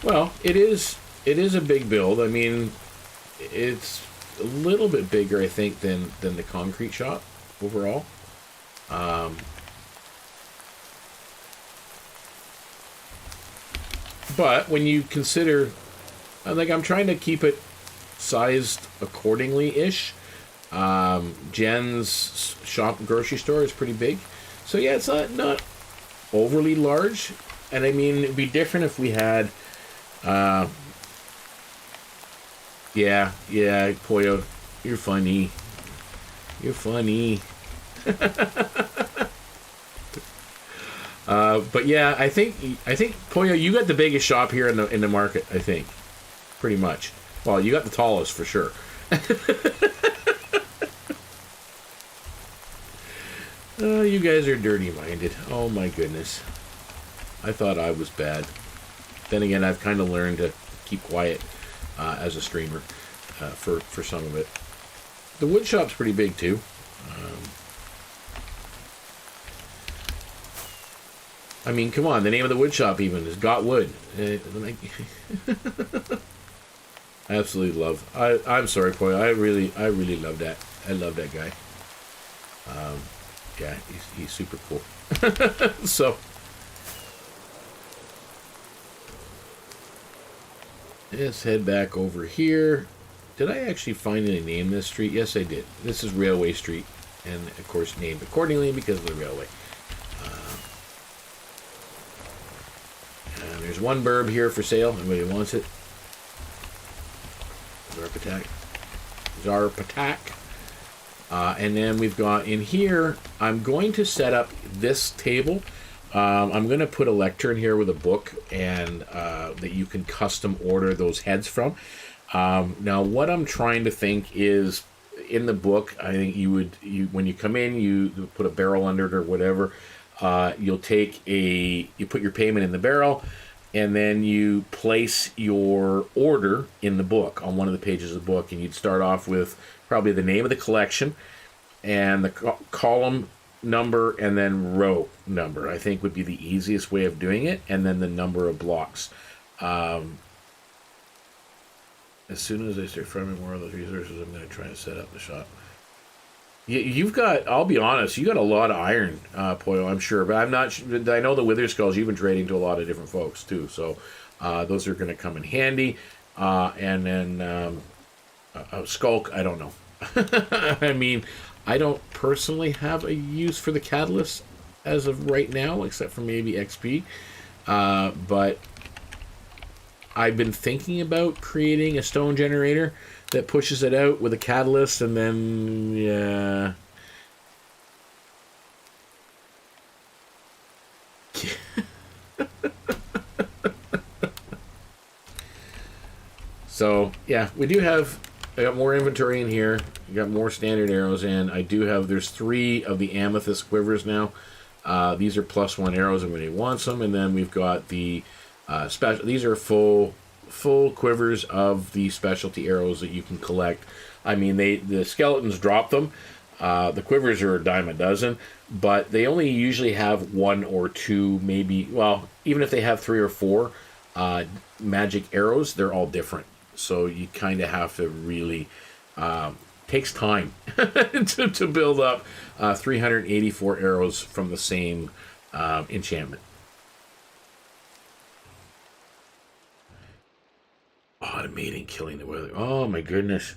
Well, it is a big build. I mean, it's a little bit bigger, I think, than the concrete shop overall. But when you consider, like, I'm trying to keep it sized accordingly-ish. Jen's grocery store is pretty big, so yeah, it's not overly large. And I mean, it'd be different if we had, yeah, Poyo, you're funny. But yeah, I think Poyo, you got the biggest shop here in the market. I think, pretty much. Well, you got the tallest for sure. Oh, you guys are dirty-minded. Oh my goodness. I thought I was bad. Then again, I've kind of learned to keep quiet as a streamer for some of it. The wood shop's pretty big too. I mean, come on. The name of the wood shop even is Got Wood. I absolutely love. I'm sorry, Poy. I really love that. I love that guy. Yeah, he's super cool. So let's head back over here. Did I actually find any name this street? Yes, I did. This is Railway Street, and of course named accordingly because of the railway. And there's one burb here for sale. Anybody wants it? Zarpatak. And then we've got in here, I'm going to set up this table. I'm going to put a lectern here with a book, and that you can custom order those heads from. Now, what I'm trying to think is, in the book, I think when you come in, you put a barrel under it or whatever. You put your payment in the barrel, and then you place your order in the book on one of the pages of the book, and you'd start off with probably the name of the collection and the column number and then row number, I think would be the easiest way of doing it, and then the number of blocks. As soon as I start farming more of those resources, I'm going to try and set up the shop. You've got, I'll be honest, you got a lot of iron, Poyo, I'm sure, but I'm not sure. I know the Wither Skulls, you've been trading to a lot of different folks too, so those are going to come in handy. And then Skulk, I don't know. I mean, I don't personally have a use for the catalyst as of right now, except for maybe XP. But I've been thinking about creating a stone generator that pushes it out with a catalyst, and then, yeah. So yeah, we do have. I got more inventory in here. I got more standard arrows in. I do have. There's 3 of the amethyst quivers now. These are +1 arrows if anybody wants them, and then we've got the special. These are full quivers of the specialty arrows that you can collect. I mean, the skeletons drop them. The quivers are a dime a dozen, but they only usually have 1 or 2, maybe. Well, even if they have 3 or 4 magic arrows, they're all different. So you kind of have to really takes time to build up 384 arrows from the same enchantment. Automating killing the weather. Oh my goodness.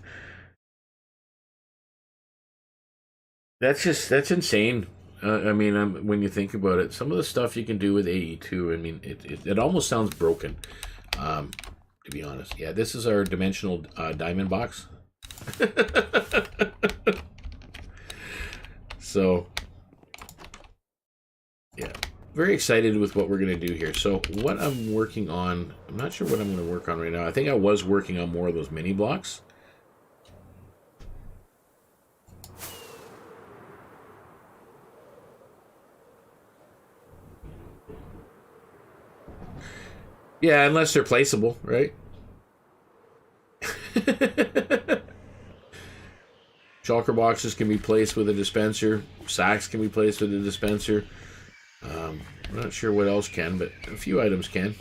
That's insane. I mean, when you think about it, some of the stuff you can do with AE2, I mean, it almost sounds broken, to be honest. Yeah, this is our dimensional diamond box. So, yeah, very excited with what we're going to do here. So, what I'm working on, I'm not sure what I'm going to work on right now. I think I was working on more of those mini blocks. Yeah, unless they're placeable, right? Shulker boxes can be placed with a dispenser. Sacks can be placed with a dispenser. I'm not sure what else can, but a few items can.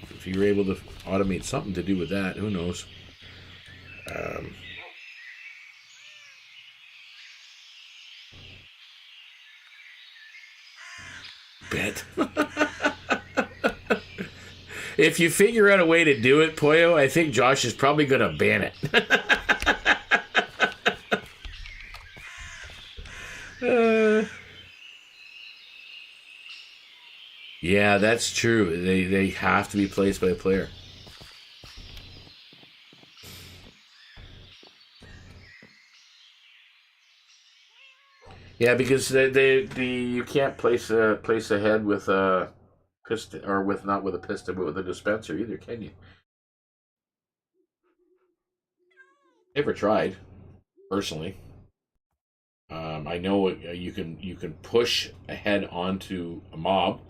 If you're able to automate something to do with that, who knows? Bet. If you figure out a way to do it, Poyo, I think Josh is probably going to ban it. Yeah, that's true. They have to be placed by a player. Yeah, because you can't place a head with a piston, or with not with a piston, but with a dispenser either, can you? Never tried, personally. I know you can push a head onto a mob.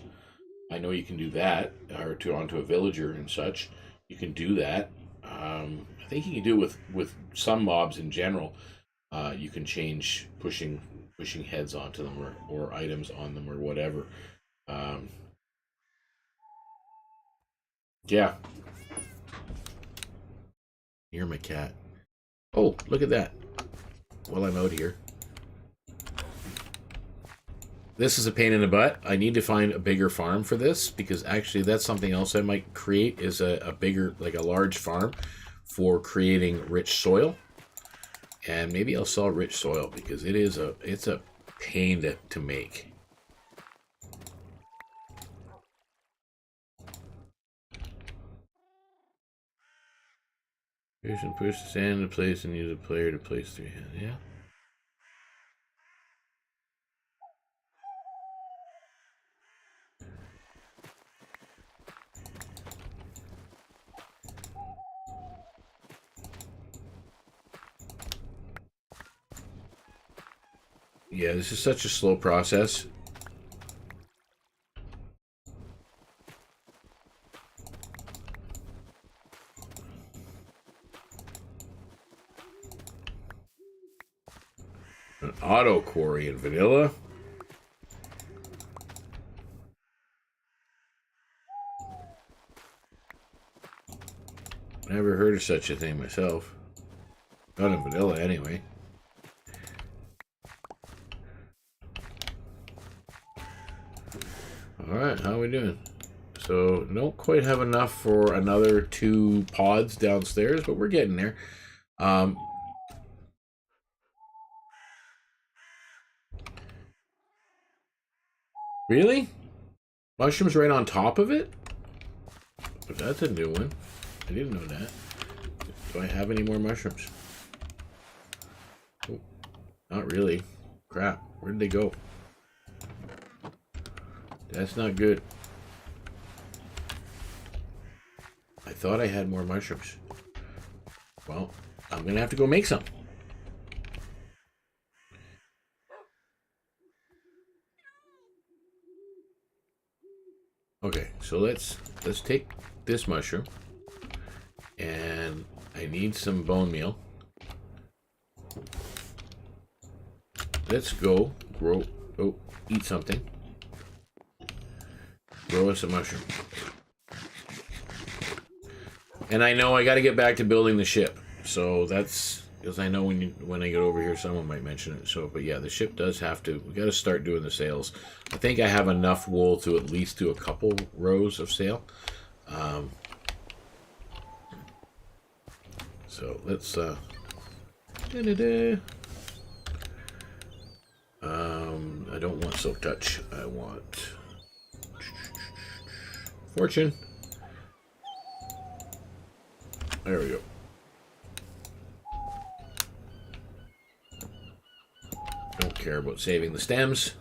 I know you can do that, or onto a villager and such. You can do that. I think you can do it with some mobs in general. You can change pushing heads onto them, or items on them, or whatever. Um, yeah. Hear my cat. Oh, look at that. While I'm out here. This is a pain in the butt. I need to find a bigger farm for this, because actually that's something else I might create, is a bigger, like a large farm for creating rich soil. And maybe I'll sell rich soil, because it's a pain to make. Push the sand into place and use a player to place 3 hands. Yeah. Yeah, this is such a slow process. An auto quarry in vanilla. Never heard of such a thing myself. Not in vanilla, anyway. Alright, how are we doing? So, don't quite have enough for another 2 pods downstairs, but we're getting there. Really? Mushrooms right on top of it? That's a new one. I didn't know that. Do I have any more mushrooms? Oh, not really. Crap. Where did they go? That's not good. I thought I had more mushrooms. Well, I'm gonna have to go make some. Okay, so let's take this mushroom, and I need some bone meal. Let's go grow. Oh, eat something. Grow us a mushroom. And I know I got to get back to building the ship. So that's because I know when I get over here, someone might mention it. So, but yeah, the ship does have to. We got to start doing the sails. I think I have enough wool to at least do a couple rows of sail. So let's. I don't want silk touch. I want fortune. There we go. Don't care about saving the stems.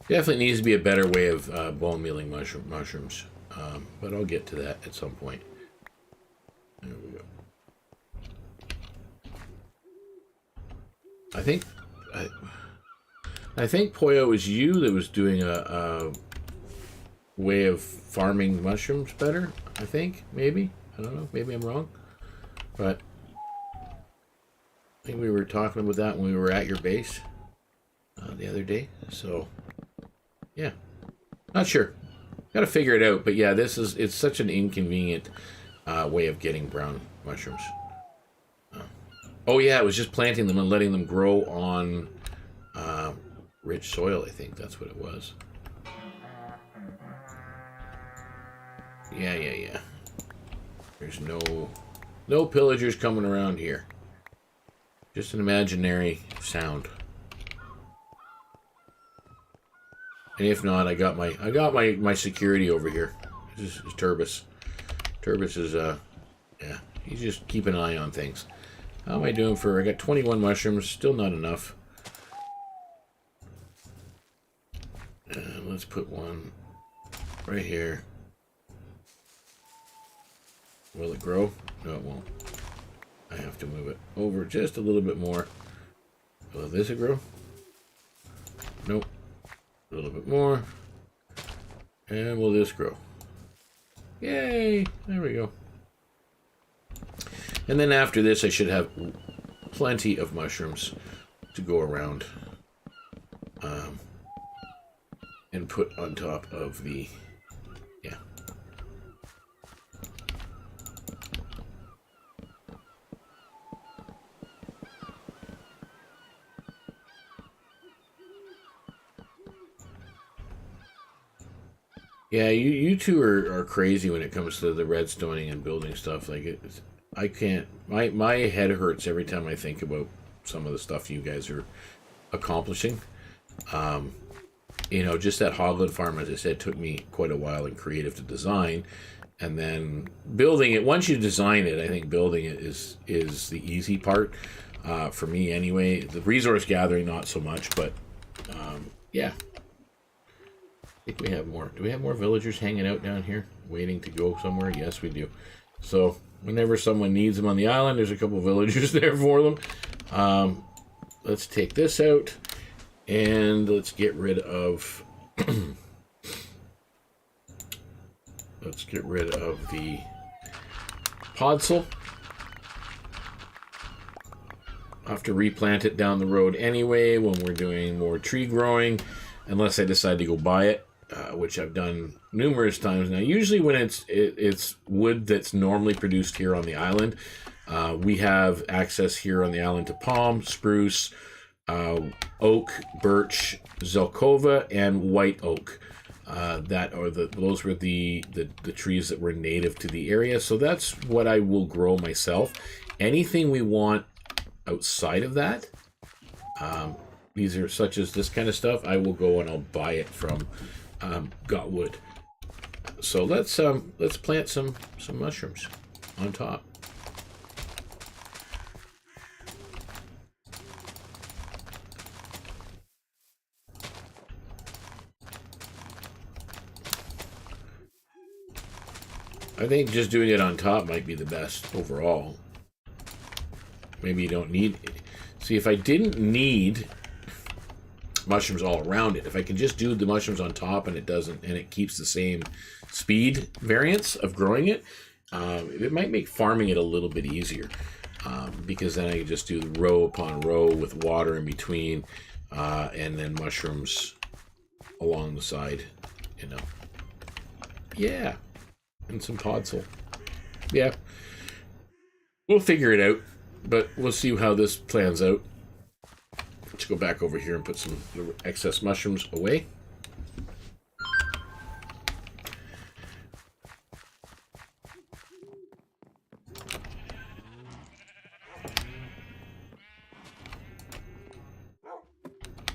Definitely needs to be a better way of bone mealing mushrooms, but I'll get to that at some point. There we go. I think Poyo, it was you that was doing a way of farming mushrooms better. I think maybe I don't know. Maybe I'm wrong, but I think we were talking about that when we were at your base the other day. So. Yeah, not sure. Got to figure it out. But yeah, it's such an inconvenient way of getting brown mushrooms. Oh yeah, it was just planting them and letting them grow on rich soil. I think that's what it was. Yeah. There's no pillagers coming around here. Just an imaginary sound. And if not, I got my security over here. This is Turbis. Turbis is yeah, he's just keep an eye on things. How am I doing for? I got 21 mushrooms, still not enough. Let's put one right here. Will it grow? No, it won't. I have to move it over just a little bit more. Will this grow? Nope. A little bit more. And will this grow? Yay! There we go. And then after this, I should have plenty of mushrooms to go around and put on top of the... Yeah. Yeah, you two are crazy when it comes to the redstoning and building stuff. Like I can't. My head hurts every time I think about some of the stuff you guys are accomplishing. You know, just that Hoglin farm, as I said, took me quite a while in creative to design, and then building it. Once you design it, I think building it is the easy part for me anyway. The resource gathering, not so much, but yeah. I think we have more. Do we have more villagers hanging out down here, waiting to go somewhere? Yes, we do. So whenever someone needs them on the island, there's a couple villagers there for them. Let's take this out, and let's get rid of. Let's get rid of the podzol. I'll have to replant it down the road anyway when we're doing more tree growing, unless I decide to go buy it. Which I've done numerous times now. Usually when it's wood that's normally produced here on the island. We have access here on the island to palm, spruce, oak, birch, zelkova, and white oak. Those were the trees that were native to the area. So that's what I will grow myself. Anything we want outside of that, these are such as this kind of stuff, I will go and I'll buy it from got wood. So let's plant some mushrooms on top. I think just doing it on top might be the best overall. Maybe you don't need... See, if I didn't need mushrooms all around it, if I can just do the mushrooms on top and it doesn't, and it keeps the same speed variance of growing it, it might make farming it a little bit easier. Because then I can just do the row upon row with water in between, and then mushrooms along the side, you know. Yeah. And some podzol. Yeah. We'll figure it out, but we'll see how this plans out. Let's go back over here and put some excess mushrooms away.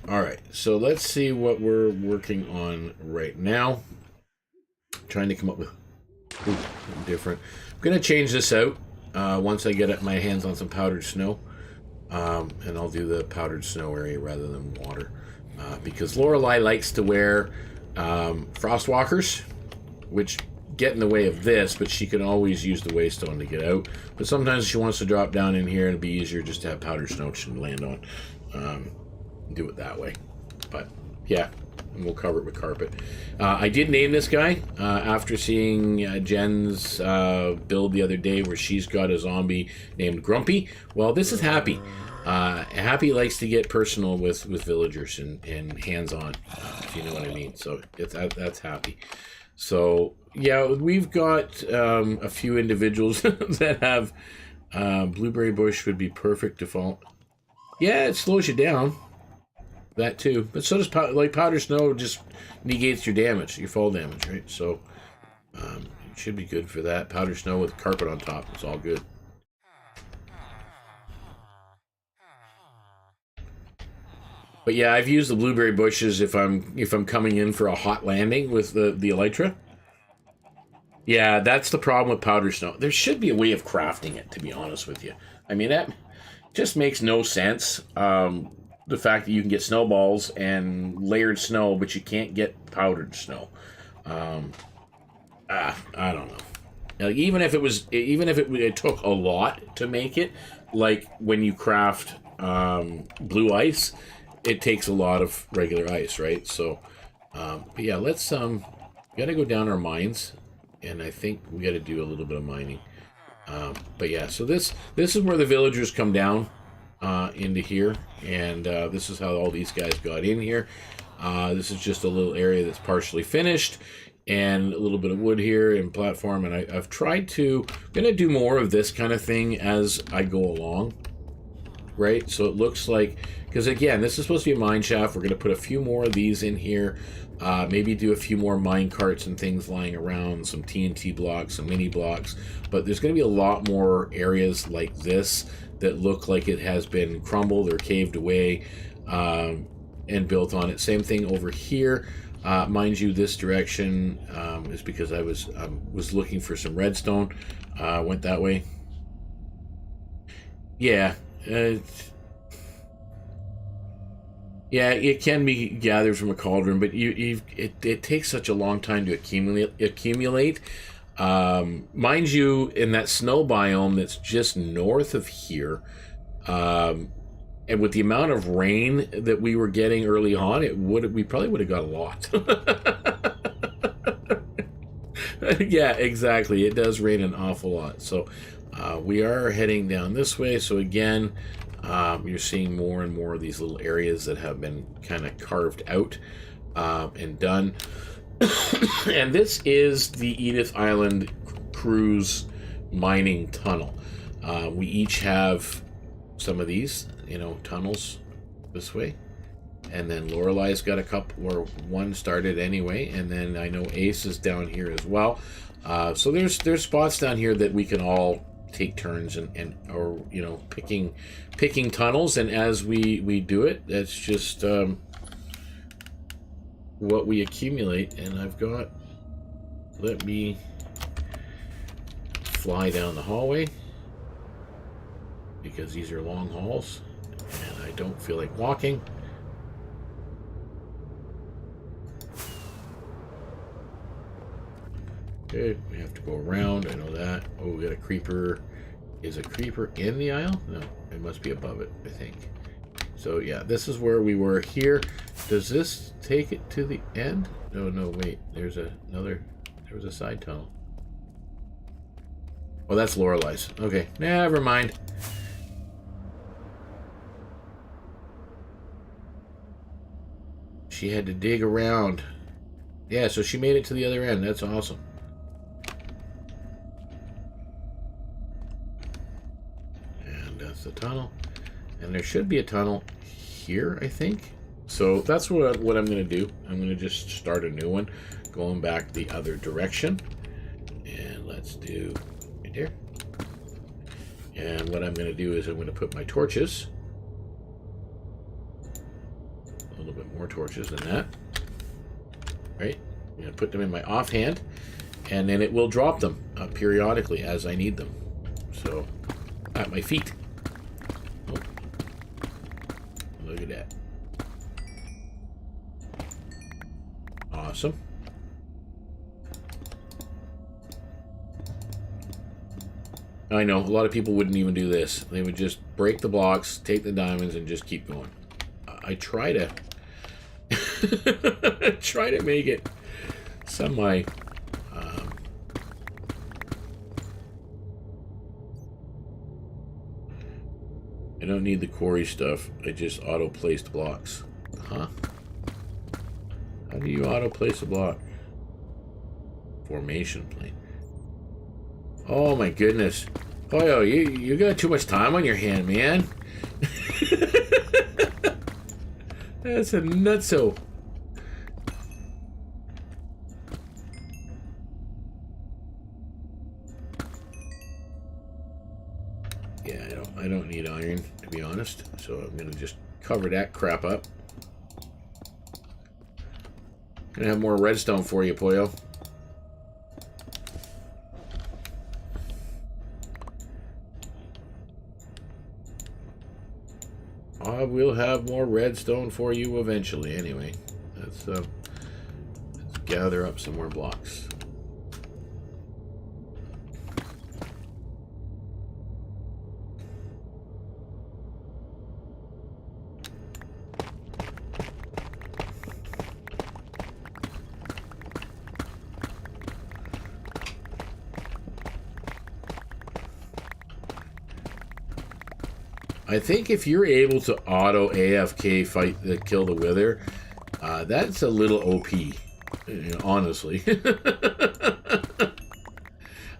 All right, so let's see what we're working on right now. Trying to come up with different. I'm gonna change this out once I get my hands on some powdered snow, and I'll do the powdered snow area rather than water, because Lorelei likes to wear frost walkers, which get in the way of this, but she can always use the waystone to get out. But sometimes she wants to drop down in here, and it'd be easier just to have powdered snow she can land on. Do it that way. But yeah, and we'll cover it with carpet. I did name this guy after seeing Jen's build the other day where she's got a zombie named Grumpy. Well, this is Happy. Happy likes to get personal with villagers and hands-on, if you know what I mean. So that's Happy. So yeah, we've got a few individuals that have blueberry bush would be perfect default. Yeah, it slows you down. That too, but so does powder snow. Just negates your damage, your fall damage, right? So it should be good for that. Powder snow with carpet on top, it's all good. But yeah, I've used the blueberry bushes if I'm coming in for a hot landing with the elytra. Yeah, that's the problem with powder snow. There should be a way of crafting it, to be honest with you. I mean, that just makes no sense. The fact that you can get snowballs and layered snow, but you can't get powdered snow. I don't know. Like, even if it took a lot to make it, like when you craft blue ice, it takes a lot of regular ice, right? So, but yeah, let's we gotta go down our mines, and I think we gotta do a little bit of mining. But yeah, so this is where the villagers come down. Into here, and this is how all these guys got in here. This is just a little area that's partially finished, and a little bit of wood here and platform, and I've tried to, I'm gonna do more of this kind of thing as I go along, right? So it looks like, because again, this is supposed to be a mine shaft. We're gonna put a few more of these in here, maybe do a few more mine carts and things lying around, some TNT blocks, some mini blocks, but there's gonna be a lot more areas like this that look like it has been crumbled or caved away and built on it. Same thing over here. Mind you, this direction is because I was looking for some redstone. Went that way. Yeah. Yeah, it can be gathered from a cauldron, but it takes such a long time to accumulate. Mind you, in that snow biome that's just north of here, and with the amount of rain that we were getting early on, we probably would have got a lot. Yeah, exactly. It does rain an awful lot. So we are heading down this way. So again, you're seeing more and more of these little areas that have been kind of carved out and done. And this is the Edith Island Cruise mining tunnel. We each have some of these, tunnels this way. And then Lorelei's got a couple, or one started anyway. And then I know Ace is down here as well. So there's spots down here that we can all take turns or picking tunnels. And as we do it, that's just what we accumulate, and I've got, let me fly down the hallway because these are long hauls and I don't feel like walking. Okay, we have to go around, I know that. Oh, we got a creeper. Is a creeper in the aisle? No, it must be above it, I think. So yeah, this is where we were here. Does this take it to the end? No, no, wait. There's another. There was a side tunnel. Oh, that's Lorelei's. Okay, never mind. She had to dig around. Yeah, so she made it to the other end. That's awesome. And that's the tunnel. And there should be a tunnel here, I think. So that's what I'm going to do. I'm going to just start a new one, going back the other direction. And let's do right there. And what I'm going to do is I'm going to put my torches. A little bit more torches than that. Right? I'm going to put them in my offhand. And then it will drop them periodically as I need them. So, at my feet. Oh. Look at that. Awesome. I know, a lot of people wouldn't even do this. They would just break the blocks, take the diamonds, and just keep going. I try to... try to make it semi... I don't need the quarry stuff. I just auto-placed blocks. Huh? How do you auto-place a block? Formation plane. Oh my goodness. Oh, you got too much time on your hand, man. That's a nutso. Yeah, I don't need iron, to be honest. So I'm gonna just cover that crap up. Gonna have more redstone for you, Pollo. I will have more redstone for you eventually. Anyway, let's gather up some more blocks. I think if you're able to auto AFK kill the wither, that's a little OP, honestly.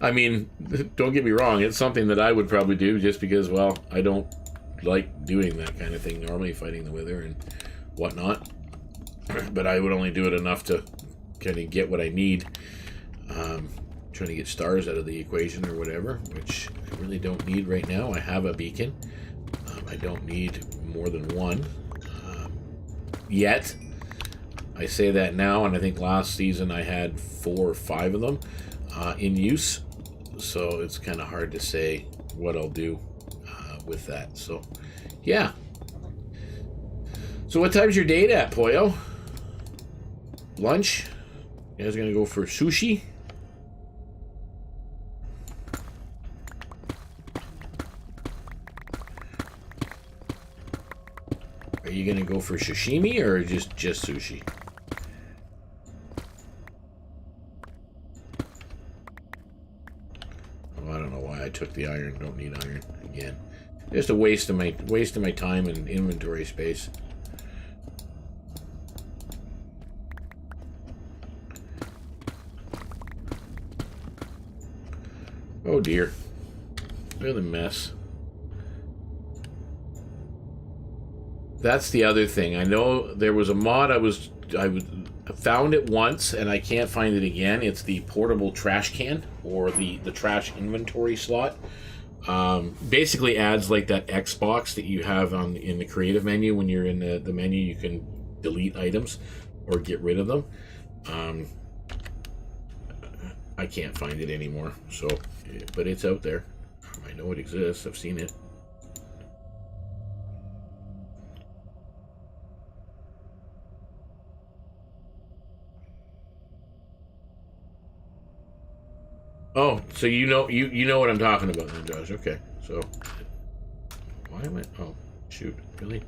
I mean, don't get me wrong, it's something that I would probably do just because, well, I don't like doing that kind of thing normally, fighting the wither and whatnot. But I would only do it enough to kind of get what I need. Trying to get stars out of the equation or whatever, which I really don't need right now. I have a beacon. I don't need more than one yet. I say that now, and I think last season I had 4 or 5 of them in use. So it's kind of hard to say what I'll do with that. So, yeah. So what time's your date at, Pollo? Lunch? You guys gonna go for sushi? Are you gonna go for sashimi or just sushi? Oh, I don't know why I took the iron. Don't need iron again. Just a waste of my time and inventory space. Oh dear. Look at the mess. That's the other thing. I know there was a mod I found it once and I can't find it again. It's the portable trash can or the trash inventory slot. Basically adds like that Xbox that you have in the creative menu. When you're in the menu, you can delete items or get rid of them. I can't find it anymore. So, but it's out there. I know it exists. I've seen it. Oh, so you know what I'm talking about then, Josh. Okay. So why am I? Oh, shoot! Really?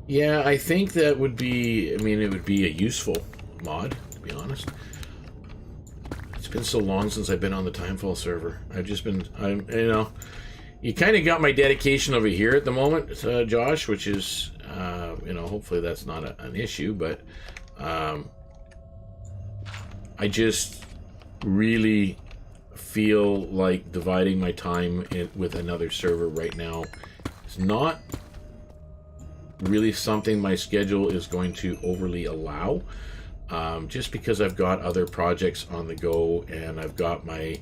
Yeah, I think that would be. I mean, it would be a useful mod, to be honest. It's been so long since I've been on the Timefall server. I've just been, you kind of got my dedication over here at the moment, Josh, which is, hopefully that's not an issue, but I just really feel like dividing my time with another server right now is not really something my schedule is going to overly allow. Just because I've got other projects on the go, and I've got my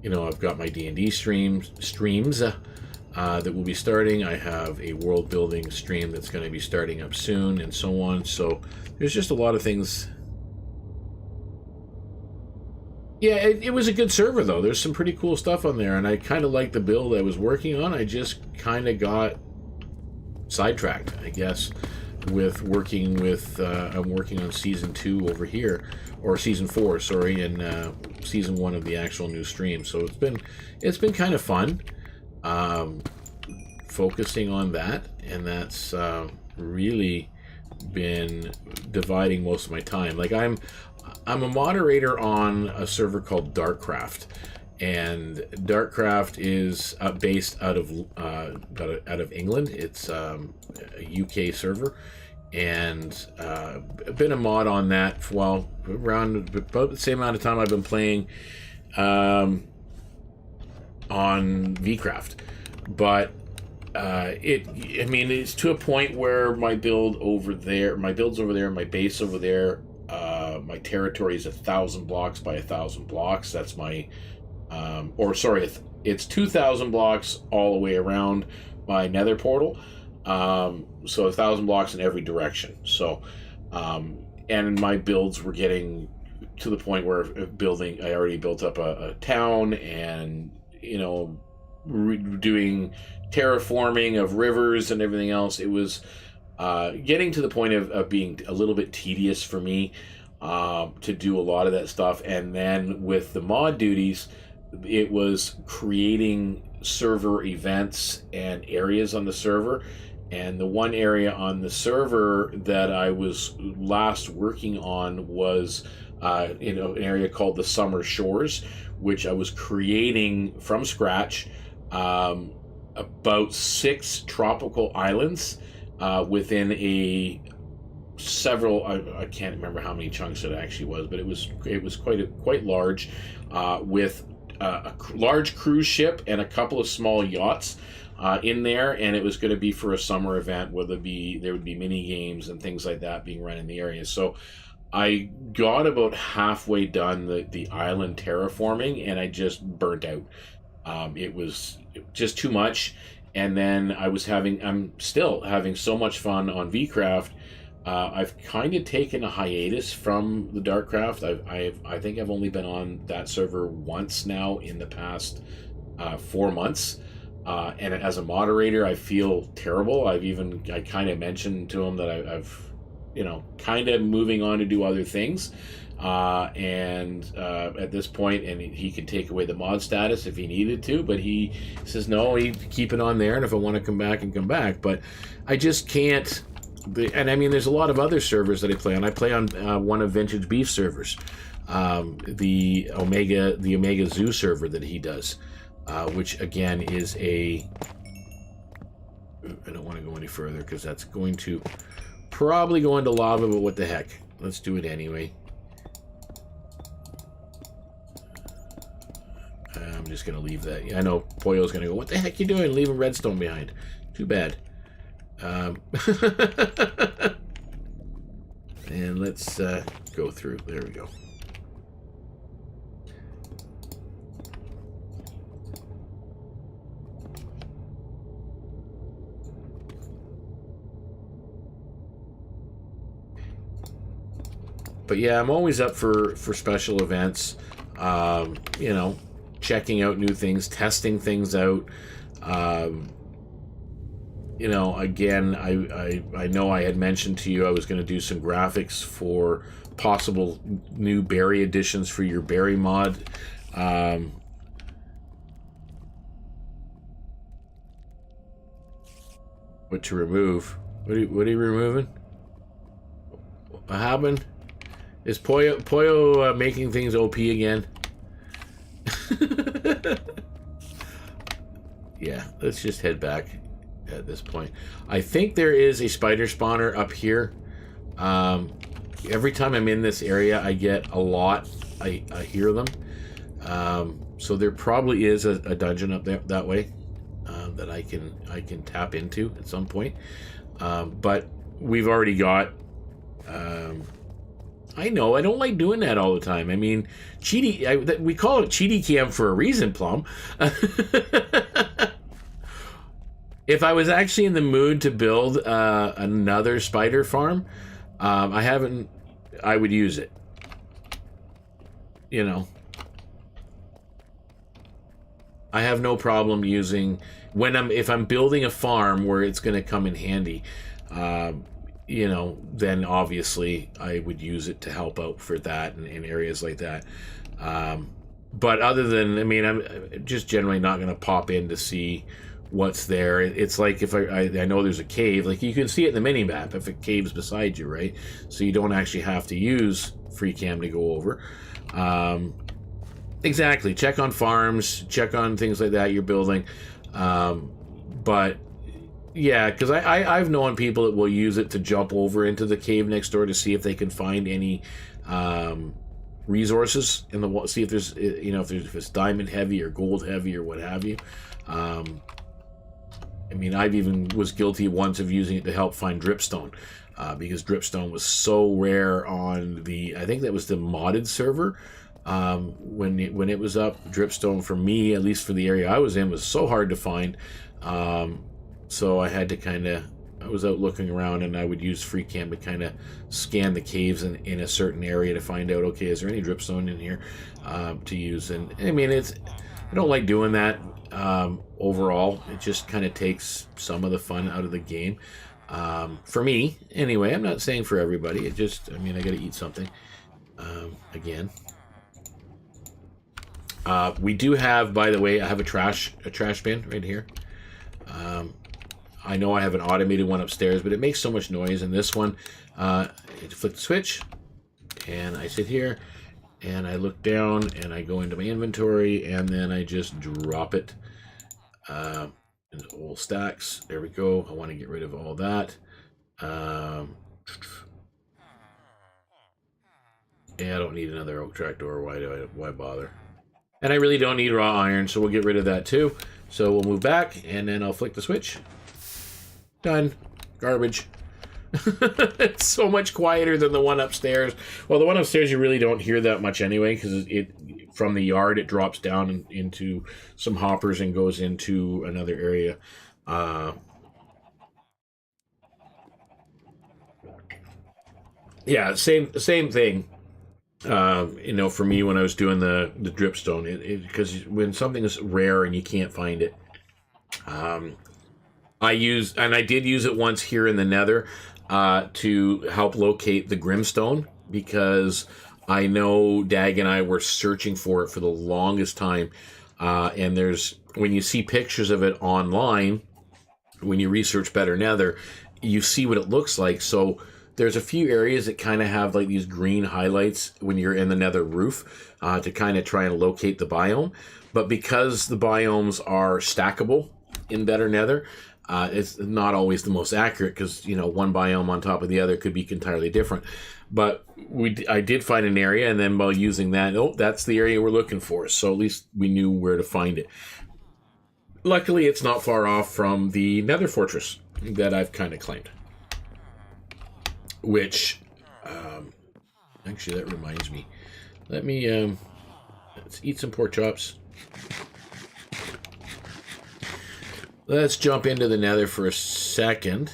D&D streams that will be starting. I have a world building stream that's going to be starting up soon, and so on. So there's just a lot of things. Yeah, it was a good server though. There's some pretty cool stuff on there, and I kind of like the build I was working on. I just kind of got sidetracked, I guess, with working with I'm working on season 2 over here, or season 4, sorry, and season 1 of the actual new stream. So it's been kind of fun focusing on that, and that's really been dividing most of my time. Like I'm a moderator on a server called DarkCraft, and DarkCraft is based out of England. It's a UK server, and been a mod on that for, around about the same amount of time I've been playing on VeeCraft. But it's to a point where my build's over there, my base over there, my territory is 1,000 blocks by 1,000 blocks. That's my it's 2,000 blocks all the way around my nether portal. So 1,000 blocks in every direction. So, and my builds were getting to the point where I already built up a town, and, doing terraforming of rivers and everything else. It was getting to the point of being a little bit tedious for me to do a lot of that stuff. And then with the mod duties, it was creating server events and areas on the server. And the one area on the server that I was last working on was an area called the Summer Shores, which I was creating from scratch, about 6 tropical islands within several. I can't remember how many chunks it actually was, but it was quite large, with a large cruise ship and a couple of small yachts in there, and it was going to be for a summer event where there would be mini games and things like that being run in the area. So I got about halfway done the island terraforming, and I just burnt out. It was just too much, and then I'm still having so much fun on VeeCraft. I've kind of taken a hiatus from the DarkCraft. I think I've only been on that server once now in the past 4 months. And as a moderator, I feel terrible. I kind of mentioned to him that I've kind of moving on to do other things. And at this point, and he could take away the mod status if he needed to, but he says, no, he'd keep it on there. And if I want to come back. But I just can't. And I mean, there's a lot of other servers that I play on. I play on one of Vintage Beef servers, the Omega Zoo server that he does, which again is I don't want to go any further because that's going to probably go into lava, but what the heck? Let's do it anyway. I'm just going to leave that. I know Poyo's going to go, what the heck you doing? Leaving redstone behind. Too bad. And let's go through. There we go. But yeah, I'm always up for special events. You know, checking out new things, testing things out. You know, again, I know I had mentioned to you I was going to do some graphics for possible new berry additions for your berry mod. What to remove? What are you removing? What happened? Is Poyo making things OP again? Yeah, let's just head back at this point. I think there is a spider spawner up here. Every time I'm in this area, I get a lot. I hear them. So there probably is a dungeon up there that way that I can tap into at some point. But we've already got. I know, I don't like doing that all the time. I mean, we call it cheaty cam for a reason, Plum. If I was actually in the mood to build another spider farm, I would use it. You know. I have no problem using, if I'm building a farm where it's going to come in handy, you know, then obviously I would use it to help out for that in areas like that. But other than, I mean, I'm just generally not going to pop in to see what's there. It's like if I know there's a cave, like you can see it in the mini map if a cave's beside you, right? So you don't actually have to use free cam to go over. Exactly. Check on farms, check on things like that you're building. But yeah, because I've known people that will use it to jump over into the cave next door to see if they can find any resources in the wall. See if there's, you know, if it's diamond heavy or gold heavy or what have you. I mean, I've even was guilty once of using it to help find dripstone because dripstone was so rare on I think that was the modded server. When it was up, dripstone for me, at least for the area I was in, was so hard to find. So I had to I was out looking around, and I would use free cam to kind of scan the caves in a certain area to find out, okay, is there any dripstone in here to use? And I mean, I don't like doing that overall. It just kind of takes some of the fun out of the game. For me, anyway. I'm not saying for everybody. I mean, I got to eat something. Again. We do have, by the way, I have a trash bin right here. I know I have an automated one upstairs, but it makes so much noise. And this one, flick the switch, and I sit here, and I look down, and I go into my inventory, and then I just drop it into all stacks. There we go. I want to get rid of all that. Yeah, I don't need another oak trapdoor. Why bother? And I really don't need raw iron, so we'll get rid of that too. So we'll move back, and then I'll flick the switch. Done. Garbage. It's so much quieter than the one upstairs. Well, the one upstairs you really don't hear that much anyway, because from the yard it drops down into some hoppers and goes into another area. Yeah, same thing. You know, for me when I was doing the dripstone, because when something is rare and you can't find it, I did use it once here in the Nether to help locate the Grimstone, because I know Dag and I were searching for it for the longest time. And when you see pictures of it online, when you research Better Nether, you see what it looks like. So there's a few areas that kind of have like these green highlights when you're in the Nether roof to kind of try and locate the biome. But because the biomes are stackable in Better Nether, it's not always the most accurate, because, you know, one biome on top of the other could be entirely different. But I did find an area, and then while using that, that's the area we're looking for. So at least we knew where to find it. Luckily, it's not far off from the Nether Fortress that I've kind of claimed, which Actually, that reminds me. Let me let's eat some pork chops. Let's jump into the nether for a second.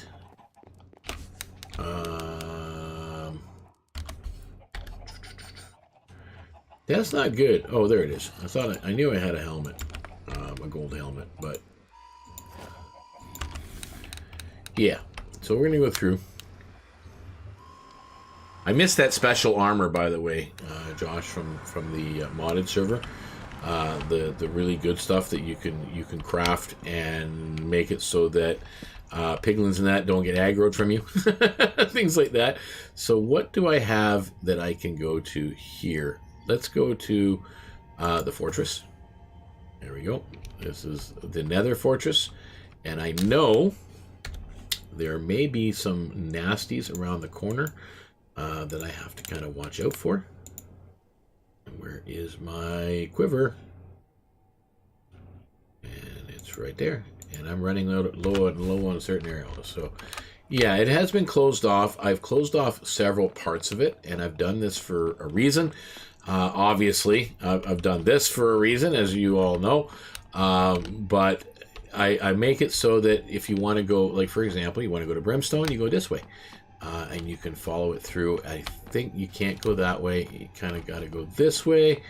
That's not good. Oh, there it is. I knew I had a helmet, a gold helmet, but yeah. So we're gonna go through. I missed that special armor, by the way, Josh, from the modded server. The really good stuff that you can craft and make it so that piglins and that don't get aggroed from you, things like that. So what do I have that I can go to here? Let's go to the fortress. There we go. This is the Nether fortress, and I know there may be some nasties around the corner that I have to kind of watch out for. Where is my quiver? And it's right there. And I'm running low on certain areas. So, yeah, it has been closed off. I've closed off several parts of it, and I've done this for a reason. Obviously, I've done this for a reason, as you all know. But I make it so that if you want to go, like, for example, you want to go to Brimstone, you go this way. And you can follow it through. I think you can't go that way. You kind of got to go this way.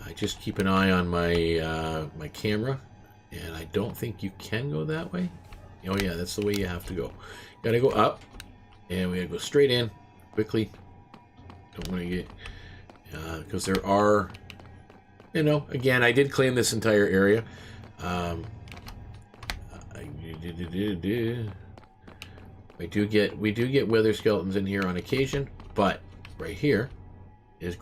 I just keep an eye on my my camera, and I don't think you can go that way. Oh yeah, that's the way you have to go. Got to go up, and we got to go straight in quickly. Don't want to get because there are, you know. Again, I did claim this entire area. We do get wither skeletons in here on occasion, but right here is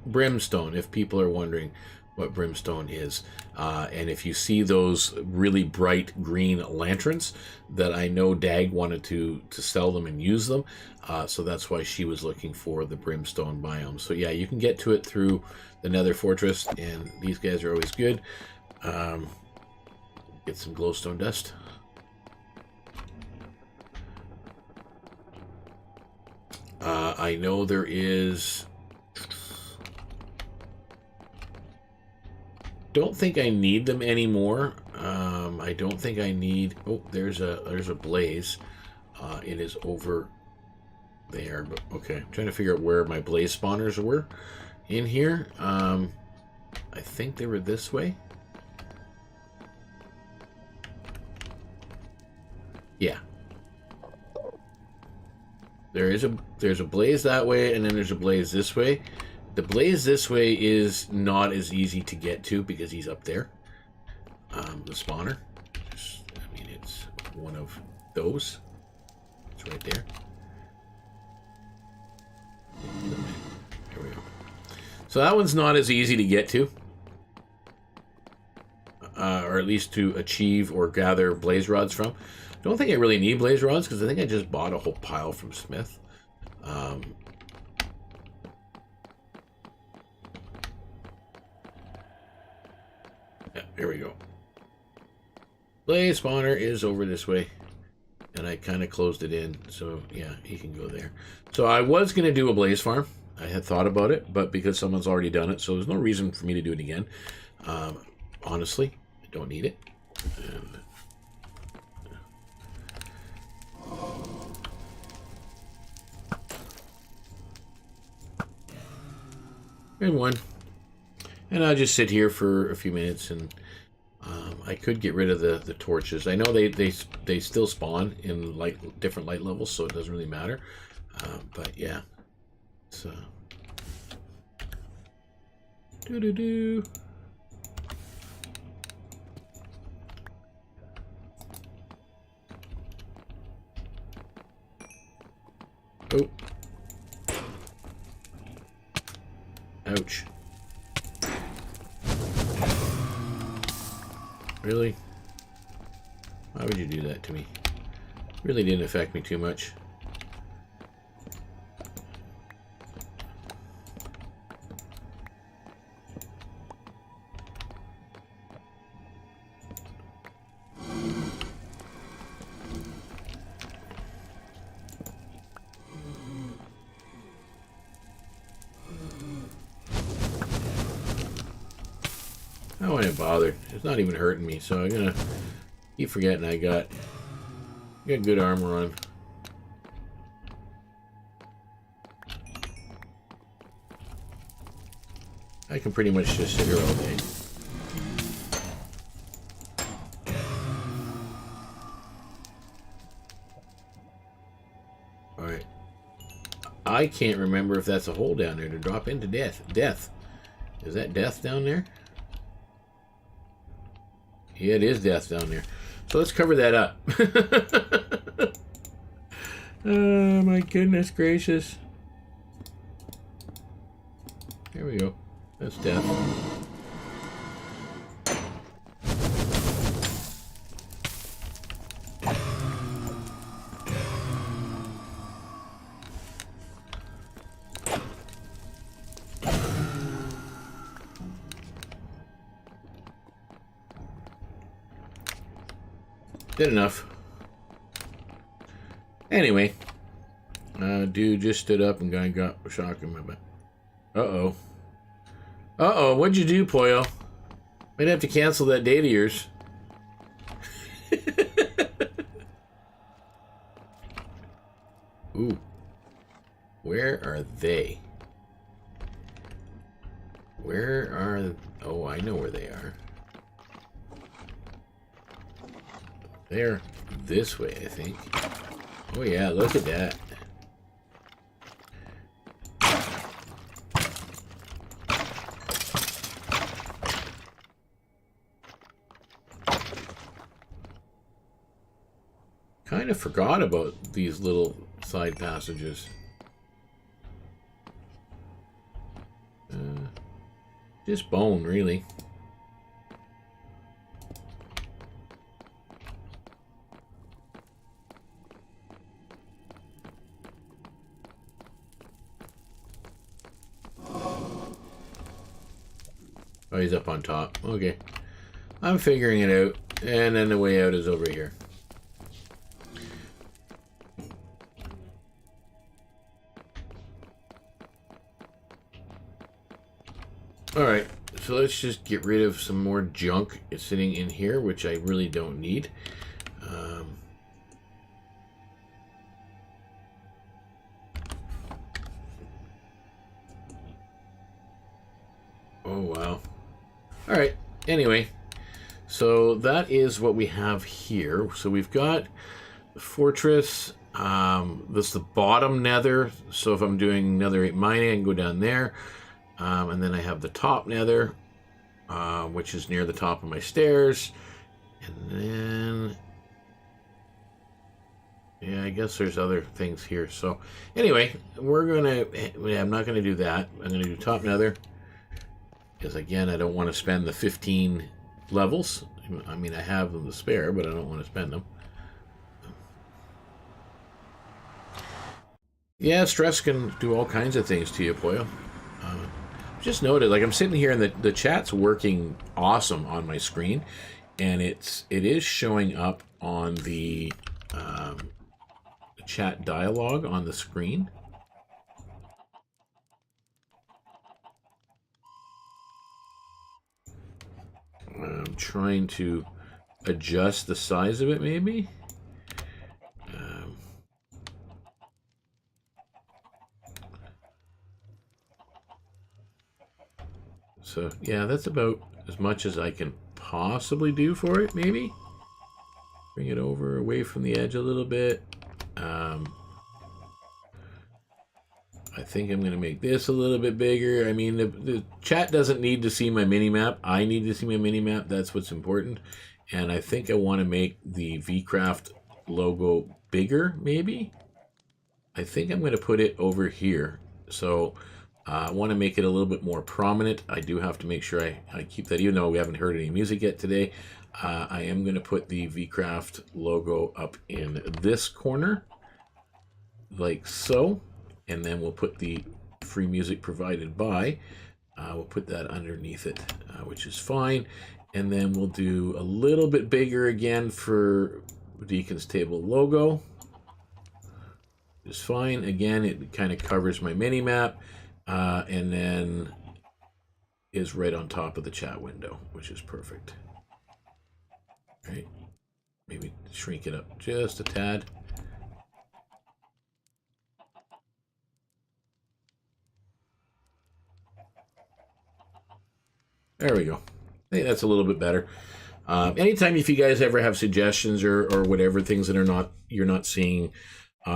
brimstone, if people are wondering what brimstone is. And if you see those really bright green lanterns, that I know Dag wanted to sell them and use them, so that's why she was looking for the brimstone biome. So yeah, you can get to it through the Nether Fortress, and these guys are always good. Get some glowstone dust. I know there is. Don't think I need them anymore. I don't think I need. Oh, there's a blaze. It is over there. But okay, I'm trying to figure out where my blaze spawners were in here. I think they were this way. Yeah. There's a blaze that way, and then there's a blaze this way. The blaze this way is not as easy to get to because he's up there. The spawner. I mean, it's one of those. It's right there. There we go. So that one's not as easy to get to. Or at least to achieve or gather blaze rods from. Don't think I really need blaze rods because I think I just bought a whole pile from Smith. Yeah, here we go. Blaze spawner is over this way, and I kind of closed it in, so yeah, he can go there. So I was going to do a blaze farm. I had thought about it, but because someone's already done it, so there's no reason for me to do it again. Honestly, I don't need it. And one, and I'll just sit here for a few minutes, and I could get rid of the torches. I know they still spawn in different light levels, so it doesn't really matter. But yeah, so do. Oh. Ouch. Really? Why would you do that to me? Really didn't affect me too much. I don't want to bother. It's not even hurting me, so I'm gonna keep forgetting I got good armor on. I can pretty much just sit here all day. Alright. I can't remember if that's a hole down there to drop into death. Death. Is that death down there? Yeah, it is death down there. So let's cover that up. Oh my goodness gracious. There we go. That's death. Did enough. Anyway, dude just stood up and got shock in my butt. Uh-oh. Uh-oh, what'd you do, Poyo? Might have to cancel that date of yours. Ooh. Where are they? Where are... Oh, I know where they are. They're this way, I think. Oh yeah, look at that. Kind of forgot about these little side passages. Just bone, really. Oh, he's up on top. Okay. I'm figuring it out. And then the way out is over here. Alright, so let's just get rid of some more junk sitting in here, which I really don't need. Oh, wow. Alright, anyway, so that is what we have here. So we've got the fortress. This is the bottom nether, so if I'm doing netherite mining, I can go down there. And then I have the top nether, which is near the top of my stairs. And then... yeah, I guess there's other things here. So, anyway, we're gonna... I'm not gonna do that. I'm gonna do top nether. Because, again, I don't want to spend the 15 levels. I mean, I have them to spare, but I don't want to spend them. Yeah, stress can do all kinds of things to you, Poyo. Just noted, like, I'm sitting here and the chat's working awesome on my screen, and it is showing up on the chat dialogue on the screen. I'm trying to adjust the size of it, maybe. So, yeah, that's about as much as I can possibly do for it, maybe. Bring it over away from the edge a little bit. I think I'm going to make this a little bit bigger. I mean, the chat doesn't need to see my mini-map. I need to see my mini-map. That's what's important. And I think I want to make the VeeCraft logo bigger, maybe. I think I'm going to put it over here. So I want to make it a little bit more prominent. I do have to make sure I keep that, even though we haven't heard any music yet today. I am going to put the VeeCraft logo up in this corner, like so. And then we'll put the free music provided by. We'll put that underneath it, which is fine. And then we'll do a little bit bigger again for DknStable logo. It's fine. Again, it kind of covers my mini map. And then is right on top of the chat window, which is perfect. Right? Maybe shrink it up just a tad. There we go. I think that's a little bit better. Anytime if you guys ever have suggestions or whatever, things that you're not seeing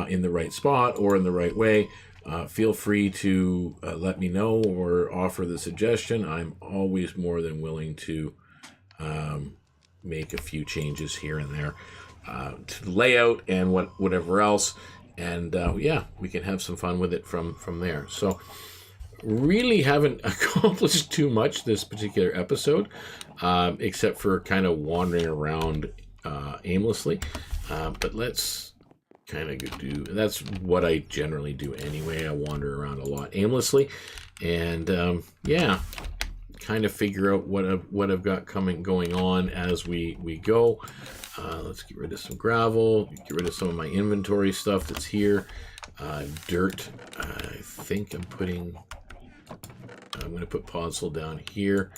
in the right spot or in the right way, feel free to let me know or offer the suggestion. I'm always more than willing to make a few changes here and there to the layout and whatever else. And yeah, we can have some fun with it from there. So really haven't accomplished too much this particular episode, except for kind of wandering around aimlessly. But let's kind of do, that's what I generally do anyway. I wander around a lot aimlessly, and yeah, kind of figure out what I've got going on as we go. Let's get rid of some gravel, get rid of some of my inventory stuff that's here. Dirt, I think I'm going to put podzol down here.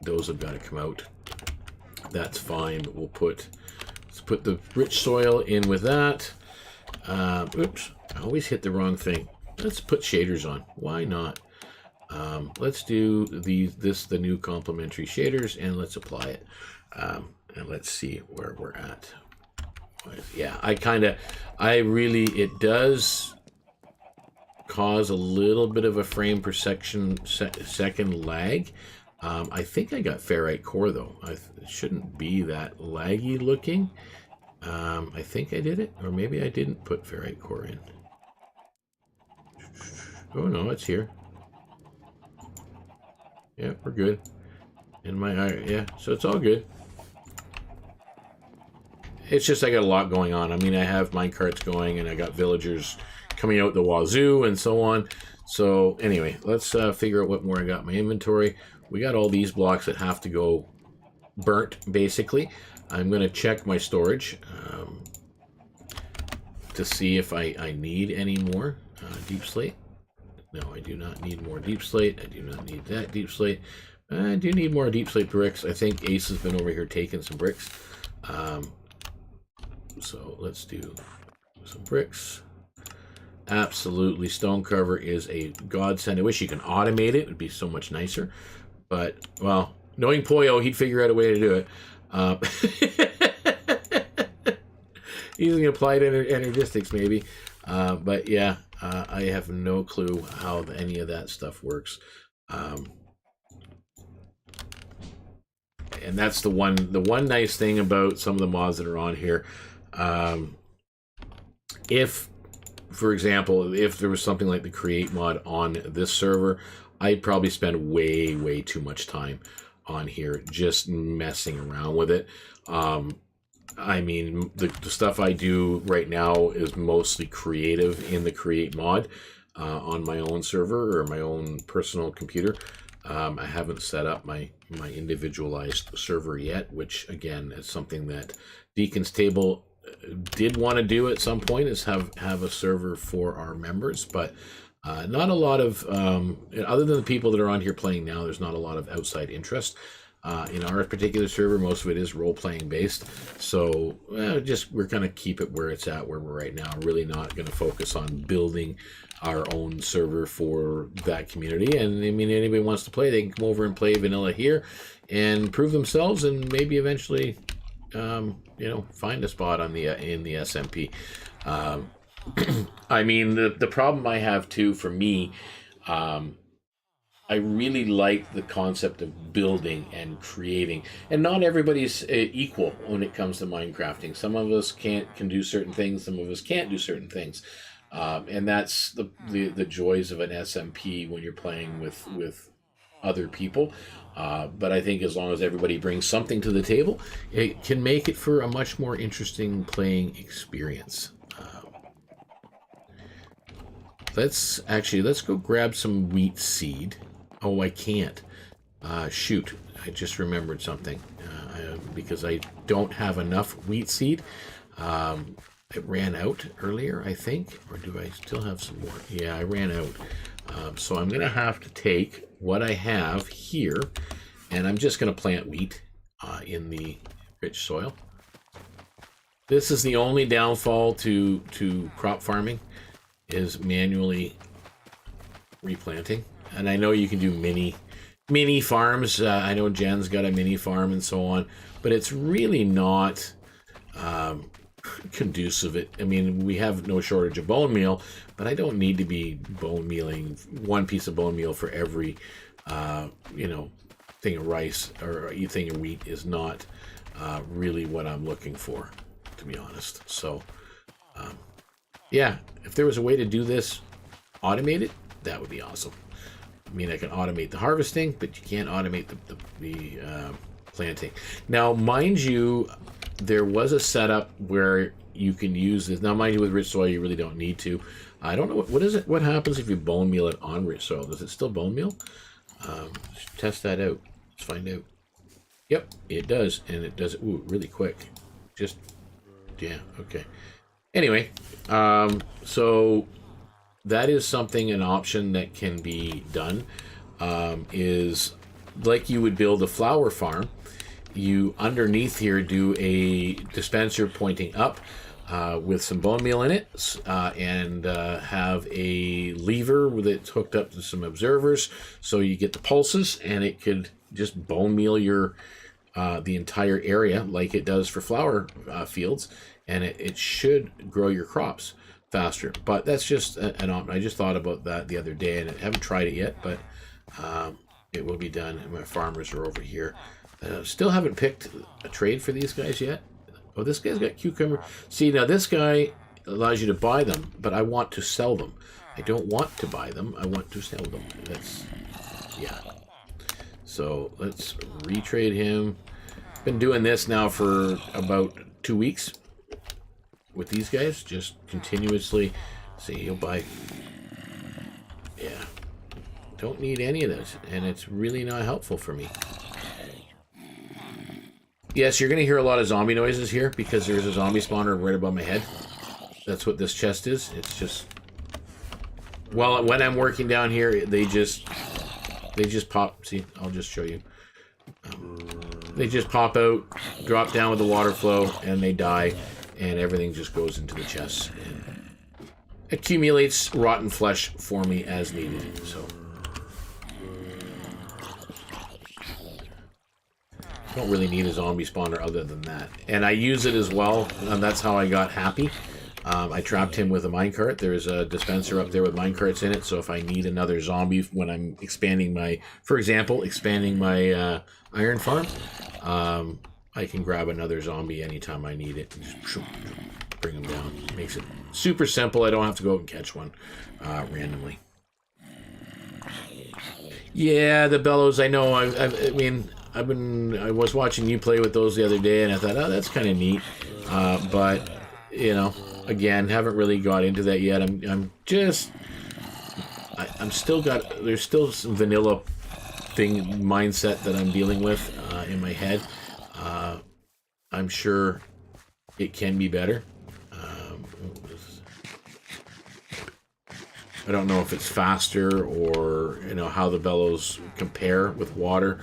Those have got to come out. That's fine, but let's put the rich soil in with that. Oops, I always hit the wrong thing. Let's put shaders on. Why not? Let's do the new complementary shaders, and let's apply it. And let's see where we're at. Yeah, it does cause a little bit of a frame per second lag. I think I got ferrite core though. It shouldn't be that laggy looking. I think I did it, or maybe I didn't put ferrite core in. Oh no, it's here. Yeah, we're good. In my eye, yeah, so it's all good. It's just I got a lot going on. I mean, I have minecarts going, and I got villagers coming out the wazoo and so on. So anyway, let's figure out what more I got in my inventory. We got all these blocks that have to go burnt, basically. I'm going to check my storage to see if I need any more deep slate. No, I do not need more deep slate. I do not need that deep slate. I do need more deep slate bricks. I think Ace has been over here taking some bricks. So let's do some bricks. Absolutely, stone cover is a godsend. I wish you can automate it. It would be so much nicer. But, well, knowing Poyo, he'd figure out a way to do it. He's going to apply it energistics, maybe. But, yeah, I have no clue how any of that stuff works. And that's the one nice thing about some of the mods that are on here. If, for example, if there was something like the create mod on this server, I'd probably spend way too much time on here just messing around with it. I mean, the stuff I do right now is mostly creative in the create mod on my own server or my own personal computer. I haven't set up my individualized server yet, which again is something that DknTable did want to do at some point, is have a server for our members, but not a lot of other than the people that are on here playing now, there's not a lot of outside interest in our particular server. Most of it is role-playing based, so we're going to keep it where it's at, where we're right now. Really not going to focus on building our own server for that community. And I mean, anybody wants to play, they can come over and play vanilla here and prove themselves, and maybe eventually find a spot on the in the SMP. I mean, the problem I have too, for me, I really like the concept of building and creating, and not everybody's equal when it comes to Minecrafting. Some of us can do certain things, some of us can't do certain things, and that's the joys of an SMP when you're playing with other people. But I think as long as everybody brings something to the table, it can make it for a much more interesting playing experience. Let's go grab some wheat seed. Oh, I can't. Shoot, I just remembered something. Because I don't have enough wheat seed. It ran out earlier, I think. Or do I still have some more? Yeah, I ran out. So I'm going to have to take what I have here, and I'm just going to plant wheat in the rich soil. This is the only downfall to crop farming, is manually replanting. And I know you can do mini farms. I know Jen's got a mini farm and so on, but it's really not conducive. I mean, we have no shortage of bone meal, but I don't need to be bone mealing one piece of bone meal for every thing of rice or thing of wheat. Is not really what I'm looking for, to be honest. So yeah, if there was a way to do this automated, that would be awesome. I mean, I can automate the harvesting, but you can't automate the planting. Now, mind you, there was a setup where you can use this. Now, mind you, with rich soil, you really don't need to. I don't know what is it. What happens if you bone meal it on rich soil? Does it still bone meal? Test that out. Let's find out. Yep, it does, and it does it really quick. Just yeah, okay. Anyway, so that is something, an option that can be done. Is like you would build a flower farm. You underneath here do a dispenser pointing up with some bone meal in it, and have a lever that's hooked up to some observers, so you get the pulses, and it could just bone meal your the entire area like it does for flower fields, and it should grow your crops faster. But that's just an option. I just thought about that the other day, and I haven't tried it yet, but it will be done. And my farmers are over here. Still haven't picked a trade for these guys yet. Oh, this guy's got cucumber. See, now this guy allows you to buy them, but I want to sell them. I don't want to buy them. I want to sell them. That's, yeah. So let's retrade him. Been doing this now for about 2 weeks with these guys, just continuously. See, you'll buy. Yeah. Don't need any of this, and it's really not helpful for me. Yes, you're going to hear a lot of zombie noises here because there's a zombie spawner right above my head. That's what this chest is. It's just... Well, when I'm working down here, they just pop. See, I'll just show you. They just pop out, drop down with the water flow, and they die, and everything just goes into the chest and accumulates rotten flesh for me as needed. So... don't really need a zombie spawner other than that. And I use it as well, and that's how I got Happy. I trapped him with a minecart. There's a dispenser up there with minecarts in it, so if I need another zombie when I'm expanding my, for example, expanding my iron farm, I can grab another zombie anytime I need it and just bring him down. It makes it super simple. I don't have to go out and catch one randomly. Yeah, the bellows, I know. I mean... I was watching you play with those the other day, and I thought, oh, that's kind of neat. But, you know, again, haven't really got into that yet. I'm still got, there's still some vanilla mindset that I'm dealing with in my head. I'm sure it can be better. I don't know if it's faster or, you know, how the bellows compare with water.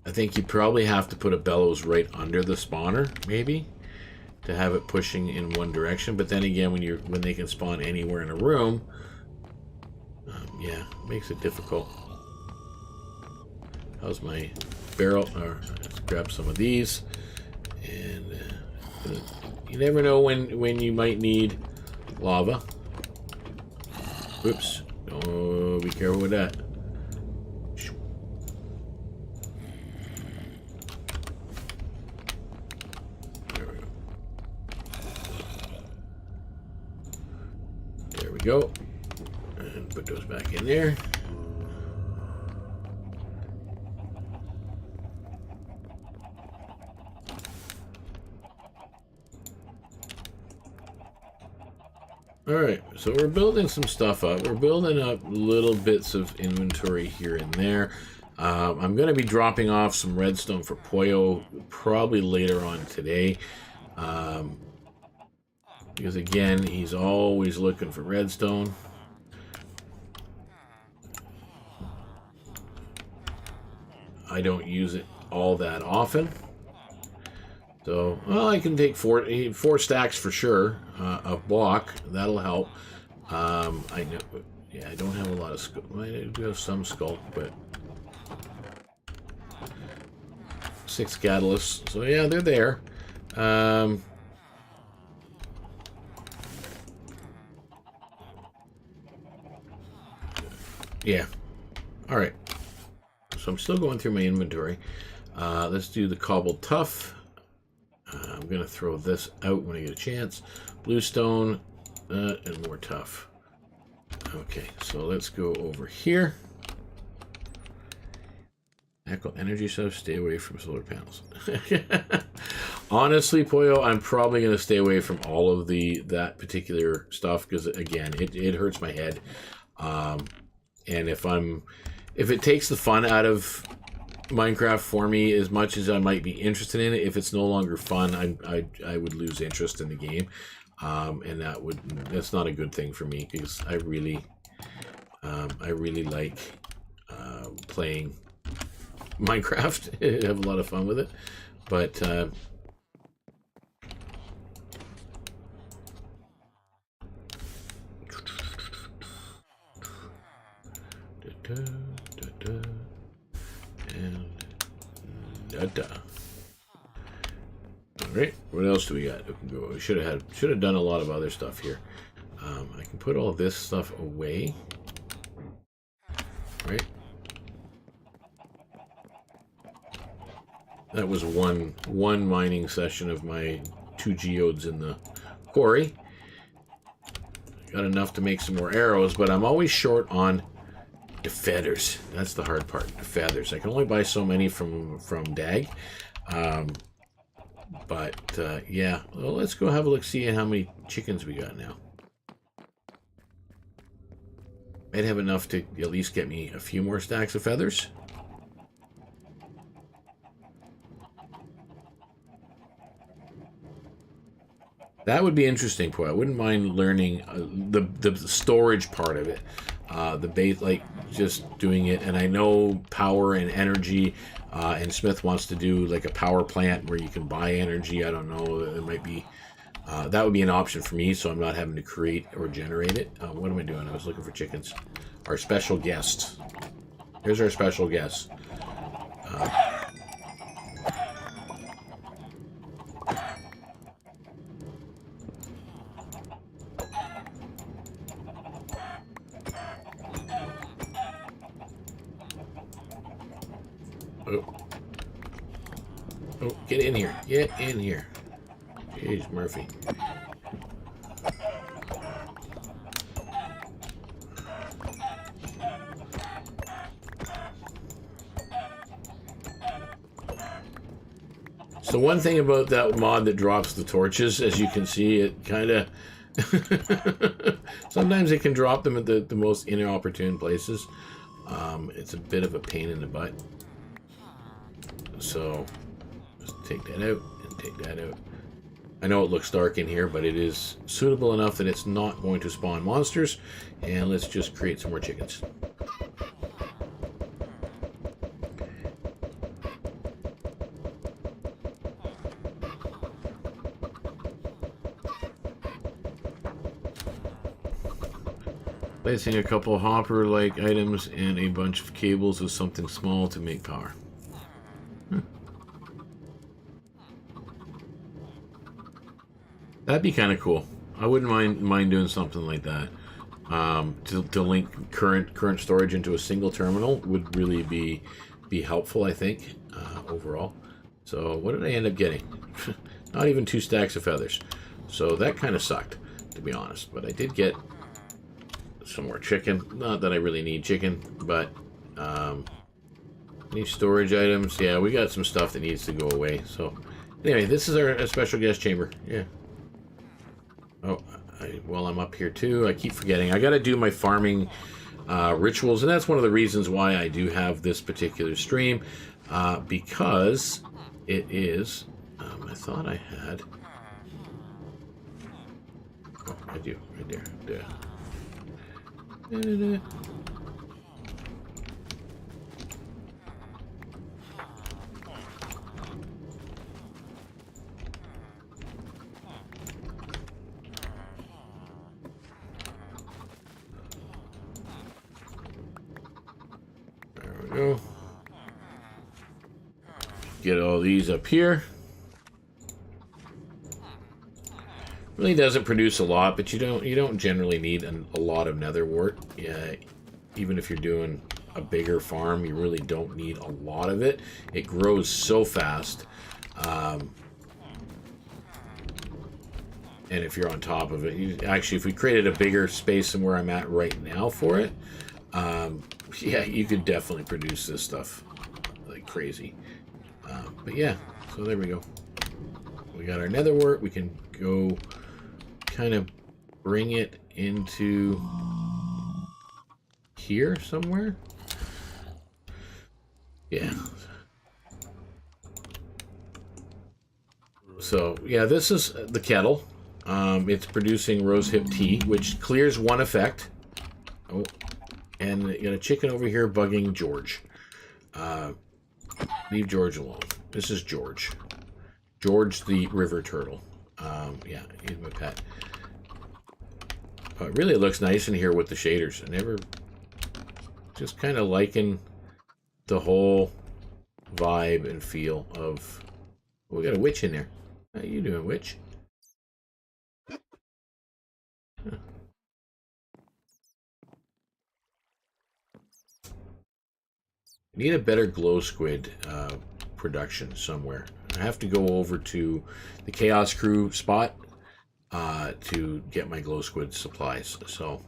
I think you probably have to put a bellows right under the spawner, maybe, to have it pushing in one direction. But then again, when they can spawn anywhere in a room, yeah, it makes it difficult. How's my barrel? Let's grab some of these, and you never know when you might need lava. Whoops. Oh, be careful with that. There we go. There we go. And put those back in there. Alright, so we're building some stuff up. We're building up little bits of inventory here and there. I'm going to be dropping off some redstone for Poyo probably later on today. Because again, he's always looking for redstone. I don't use it all that often. So, well, I can take four stacks for sure of block. That'll help. I know, yeah, I don't have a lot of skull. I do have some skull, but 6 catalysts. So yeah, they're there. Yeah. All right. So I'm still going through my inventory. Let's do the cobbled tuff. I'm going to throw this out when I get a chance. Bluestone and more tuff. Okay, so let's go over here. Echo energy stuff, stay away from solar panels. Honestly, Poyo, I'm probably going to stay away from all of that particular stuff because, again, it hurts my head. And if it takes the fun out of Minecraft for me as much as I might be interested in it, if it's no longer fun, I would lose interest in the game, and that's not a good thing for me because I really like playing Minecraft. I have a lot of fun with it, but all right, what else do we got? We should have done a lot of other stuff here. I can put all this stuff away, right? That was one mining session of my 2 geodes in the quarry. Got enough to make some more arrows, but I'm always short on the feathers. That's the hard part, the feathers. I can only buy so many from Dag. Yeah, well, let's go have a look, see how many chickens we got now. Might have enough to at least get me a few more stacks of feathers. That would be interesting, boy. I wouldn't mind learning the storage part of it. The base, like just doing it. And I know power and energy, and Smith wants to do like a power plant where you can buy energy. I don't know. It might be, that would be an option for me, so I'm not having to create or generate it. What am I doing? I was looking for chickens. Our special guest. Here's our special guest. Oh, get in here. Get in here. Jeez, Murphy. So one thing about that mod that drops the torches, as you can see, it kind of... sometimes it can drop them at the most inopportune places. It's a bit of a pain in the butt. So, just take that out and take that out. I know it looks dark in here, but it is suitable enough that it's not going to spawn monsters. And let's just create some more chickens. Placing a couple hopper-like items and a bunch of cables with something small to make power. That'd be kind of cool. I wouldn't mind doing something like that. To link current storage into a single terminal would really be helpful, I think, overall. So what did I end up getting? Not even 2 stacks of feathers. So that kind of sucked, to be honest. But I did get some more chicken. Not that I really need chicken, but any storage items. Yeah, we got some stuff that needs to go away. So anyway, this is our special guest chamber. Yeah. Oh, well, I'm up here too. I keep forgetting. I got to do my farming rituals, and that's one of the reasons why I do have this particular stream, because it is. I thought I had. Oh, I do right there. There we go. Get all these up here. Really doesn't produce a lot, but you don't generally need a lot of nether wart. Yeah, even if you're doing a bigger farm, you really don't need a lot of it. It grows so fast, and if you're on top of it, actually, if we created a bigger space than where I'm at right now for it, yeah, you could definitely produce this stuff like crazy. But yeah, so there we go. We got our nether wart. We can go kind of bring it into here somewhere. Yeah. So yeah, this is the kettle. It's producing rosehip tea, which clears one effect. Oh, and you got a chicken over here bugging George. Leave George alone. This is George. George the river turtle. Yeah, he's my pet. It really looks nice in here with the shaders. I never... Just kind of liking the whole vibe and feel of... Oh, we got a witch in there. How you doing, witch? Huh. Need a better glow squid production somewhere. I have to go over to the Chaos Crew spot to get my glow squid supplies. So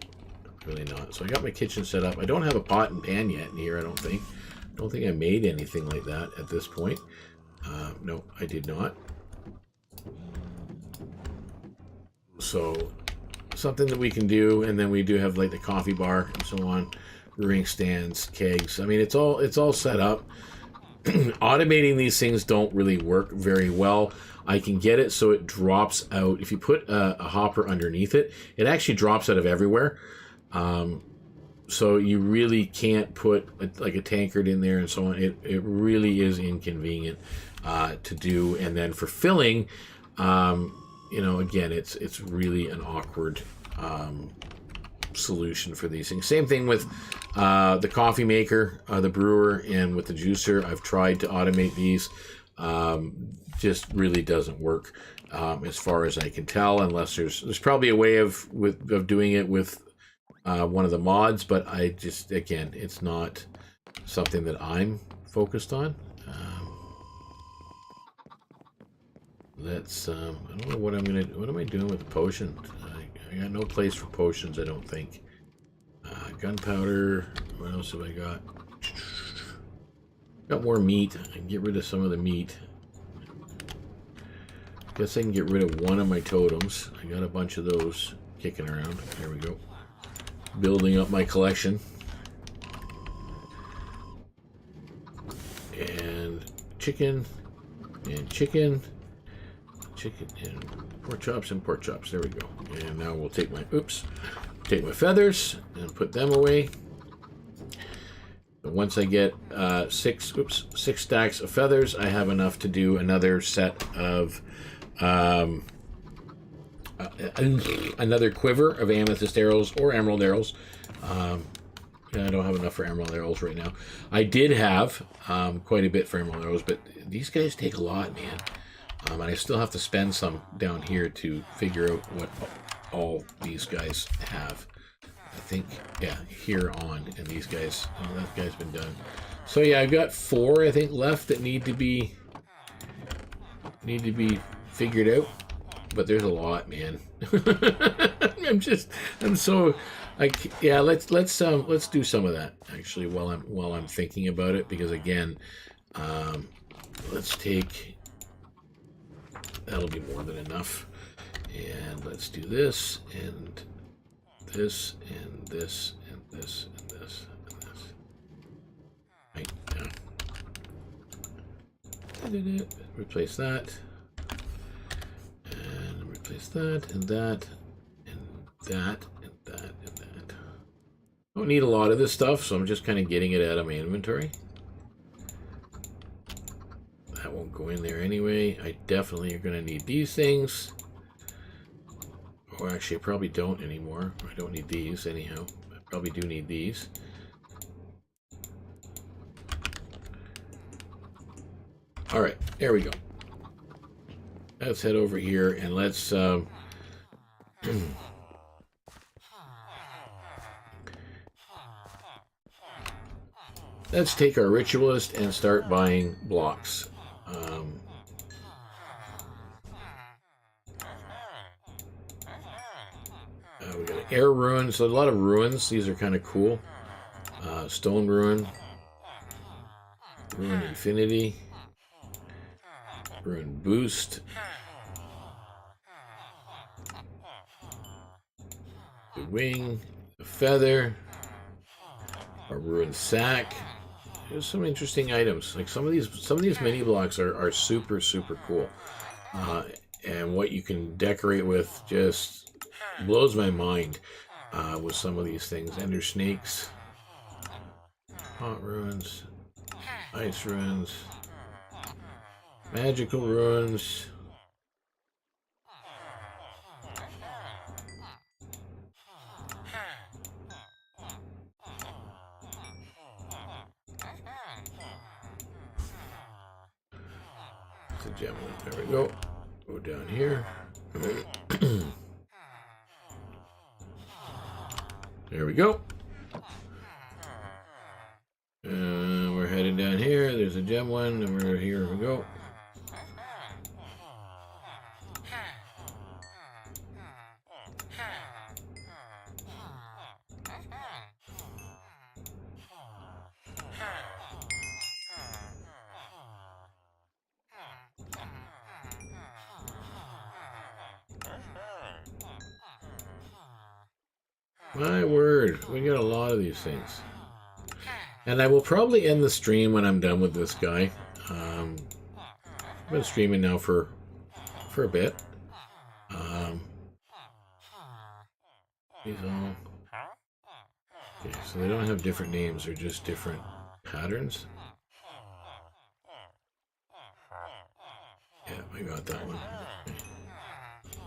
really not. So I got my kitchen set up. I don't have a pot and pan yet in here. I don't think I made anything like that at this point. No, I did not. So something that we can do, and then we do have like the coffee bar and so on, brewing stands, kegs. I mean, it's all set up. Automating these things don't really work very well. I can get it so it drops out. If you put a hopper underneath it, it actually drops out of everywhere. So you really can't put like a tankard in there and so on. It really is inconvenient to do. And then for filling, you know, again, it's really an awkward solution for these things. Same thing with the coffee maker, the brewer, and with the juicer. I've tried to automate these. Just really doesn't work as far as I can tell, unless there's probably a way of doing it with one of the mods, but I just, again, it's not something that I'm focused on. Let's I don't know what what am I doing with the potion? I got no place for potions, I don't think. Gunpowder. What else have I got? Got more meat. I can get rid of some of the meat. Guess I can get rid of one of my totems. I got a bunch of those kicking around. There we go. Building up my collection. And chicken. And chicken. Chicken and pork chops and pork chops. There we go. And now we'll take my take my feathers and put them away. And once I get 6 stacks of feathers, I have enough to do another set of another quiver of amethyst arrows or emerald arrows. I don't have enough for emerald arrows right now. I did have quite a bit for emerald arrows, but these guys take a lot, man. And I still have to spend some down here to figure out what all these guys have. I think, yeah, here on, and these guys, oh, that guy's been done. So yeah, I've got 4, I think, left that need to be figured out. But there's a lot, man. I'm so, like, yeah. Let's do some of that actually while I'm thinking about it, because again, let's take. That'll be more than enough. And let's do this, and this, and this, and this, and this, and this. Right, yeah. Replace that. And replace that, and that, and that, and that, and that. I don't need a lot of this stuff, so I'm just kind of getting it out of my inventory. That won't go in there anyway. I definitely are going to need these things. Or actually, I probably don't anymore. I don't need these anyhow. I probably do need these. Alright, there we go. Let's head over here and let's... let's take our ritualist and start buying blocks. We got air ruins, so a lot of ruins. These are kind of cool. Stone ruin, ruin infinity, ruin boost, the wing, the feather, a ruin sack. There's some interesting items. Like some of these mini blocks are super cool, and what you can decorate with just blows my mind with some of these things. Ender snakes, hot ruins, ice ruins, magical ruins. It's a gem one. There we go. Go down here. There we go. We're heading down here. There's a gem one, and we're here. We go. My word, we got a lot of these things. And I will probably end the stream when I'm done with this guy. I've been streaming now for a bit. These all... Okay, so they don't have different names, they're just different patterns. Yeah, I got that one. Okay.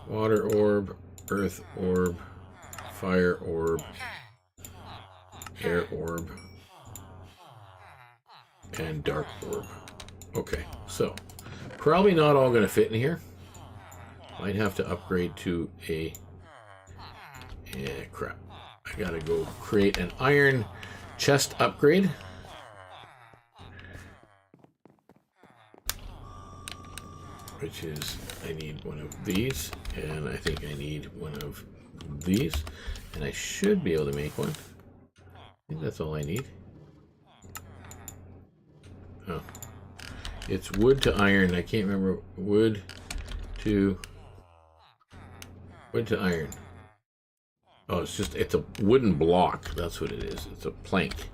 Water orb, earth orb, fire orb, air orb, and dark orb. Okay, so probably not all going to fit in here. Might have to upgrade to a... Yeah, crap. I gotta go create an iron chest upgrade. Which is, I need one of these, and I think I need one of these, and I should be able to make one. I think that's all I need. Oh, it's wood to iron. I can't remember. Wood to iron. Oh, it's a wooden block. That's what it is. It's a plank.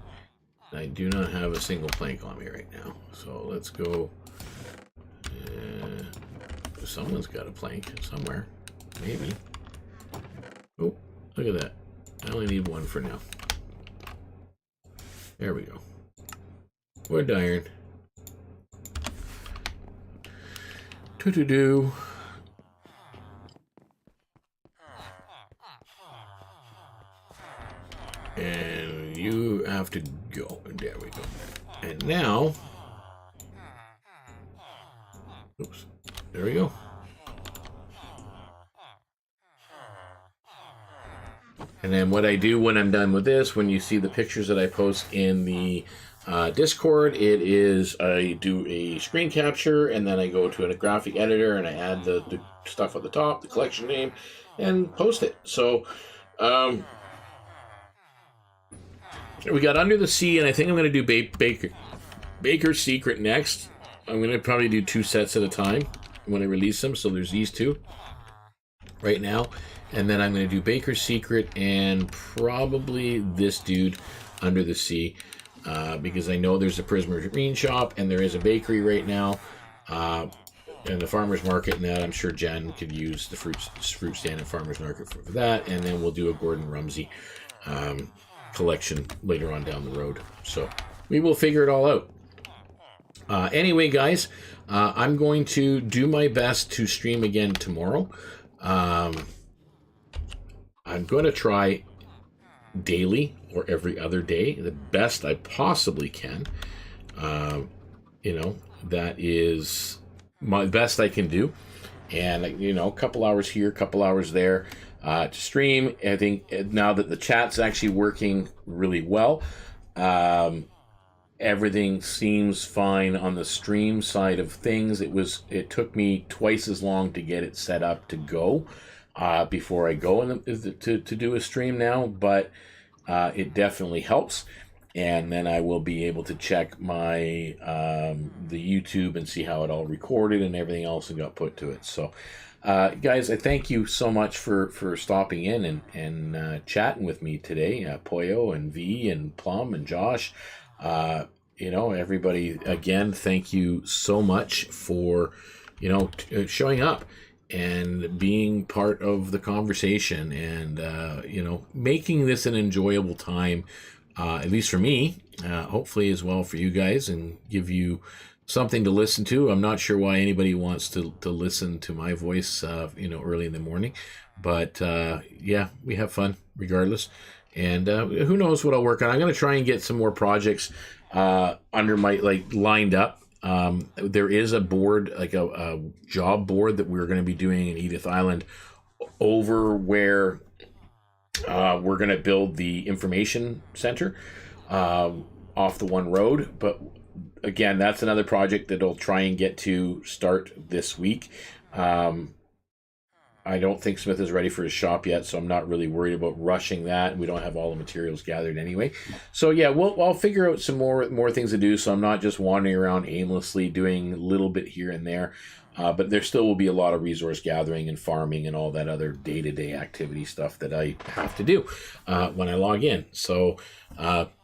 I do not have a single plank on me right now. So let's go. Someone's got a plank somewhere. Maybe. Oh, look at that. I only need one for now. There we go. Wood iron. Do. And you have to go. There we go. And now... Oops. There we go. And then what I do when I'm done with this, when you see the pictures that I post in the Discord, it is I do a screen capture, and then I go to a graphic editor, and I add the stuff at the top, the collection name, and post it. So... we got Under the Sea, and I think I'm going to do Baker's Secret next. I'm going to probably do 2 sets at a time when I release them, so there's these 2. right now. And then I'm going to do Baker's Secret and probably this dude, Under the Sea, because I know there's a Prismarine shop and there is a bakery right now, and the farmer's market, and that I'm sure Jen could use the fruit stand and farmer's market for that. And then we'll do a Gordon Ramsay collection later on down the road. So we will figure it all out. Anyway, guys, I'm going to do my best to stream again tomorrow. I'm going to try daily or every other day, the best I possibly can. That is my best I can do. And, a couple hours here, a couple hours there to stream. I think now that the chat's actually working really well, everything seems fine on the stream side of things. It took me twice as long to get it set up to go before I go to do a stream now, but it definitely helps. And then I will be able to check my the YouTube and see how it all recorded and everything else and got put to it. So, guys, I thank you so much for stopping in and chatting with me today. Poyo and V and Plum and Josh. Everybody, again, thank you so much for, showing up and being part of the conversation and, making this an enjoyable time, at least for me, hopefully as well for you guys, and give you something to listen to. I'm not sure why anybody wants to listen to my voice, early in the morning, but we have fun regardless. And who knows what I'll work on. I'm going to try and get some more projects under my lined up. There is a board, like a job board that we're going to be doing in Edith Island over where we're going to build the information center off the one road. But again, that's another project that I'll try and get to start this week. I don't think Smith is ready for his shop yet, so I'm not really worried about rushing that. We don't have all the materials gathered anyway. So yeah, I'll figure out some more things to do, so I'm not just wandering around aimlessly doing a little bit here and there. But there still will be a lot of resource gathering and farming and all that other day-to-day activity stuff that I have to do when I log in. So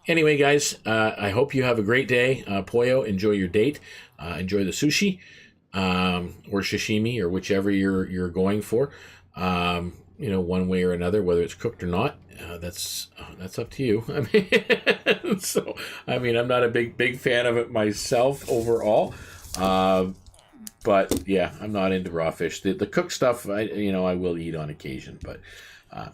anyway, guys, I hope you have a great day. Poyo, enjoy your date. Enjoy the sushi. Or sashimi, or whichever you're going for, one way or another, whether it's cooked or not, that's up to you. I'm not a big fan of it myself overall, but yeah, I'm not into raw fish. The cooked stuff, I will eat on occasion, but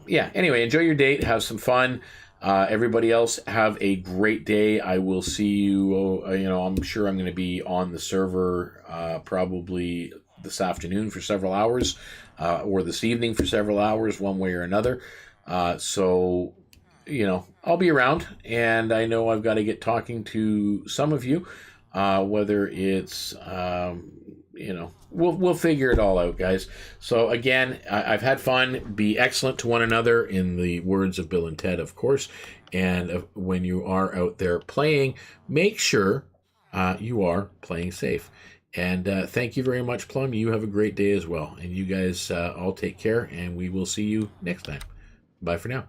anyway, enjoy your date, have some fun. Everybody else, have a great day. I will see you, I'm sure I'm going to be on the server probably this afternoon for several hours or this evening for several hours, one way or another. So, I'll be around, and I know I've got to get talking to some of you, whether it's, we'll figure it all out, guys. So again, I've had fun. Be excellent to one another, in the words of Bill and Ted, of course. And when you are out there playing, make sure you are playing safe. And thank you very much, Plum. You have a great day as well. And you guys all take care, and we will see you next time. Bye for now.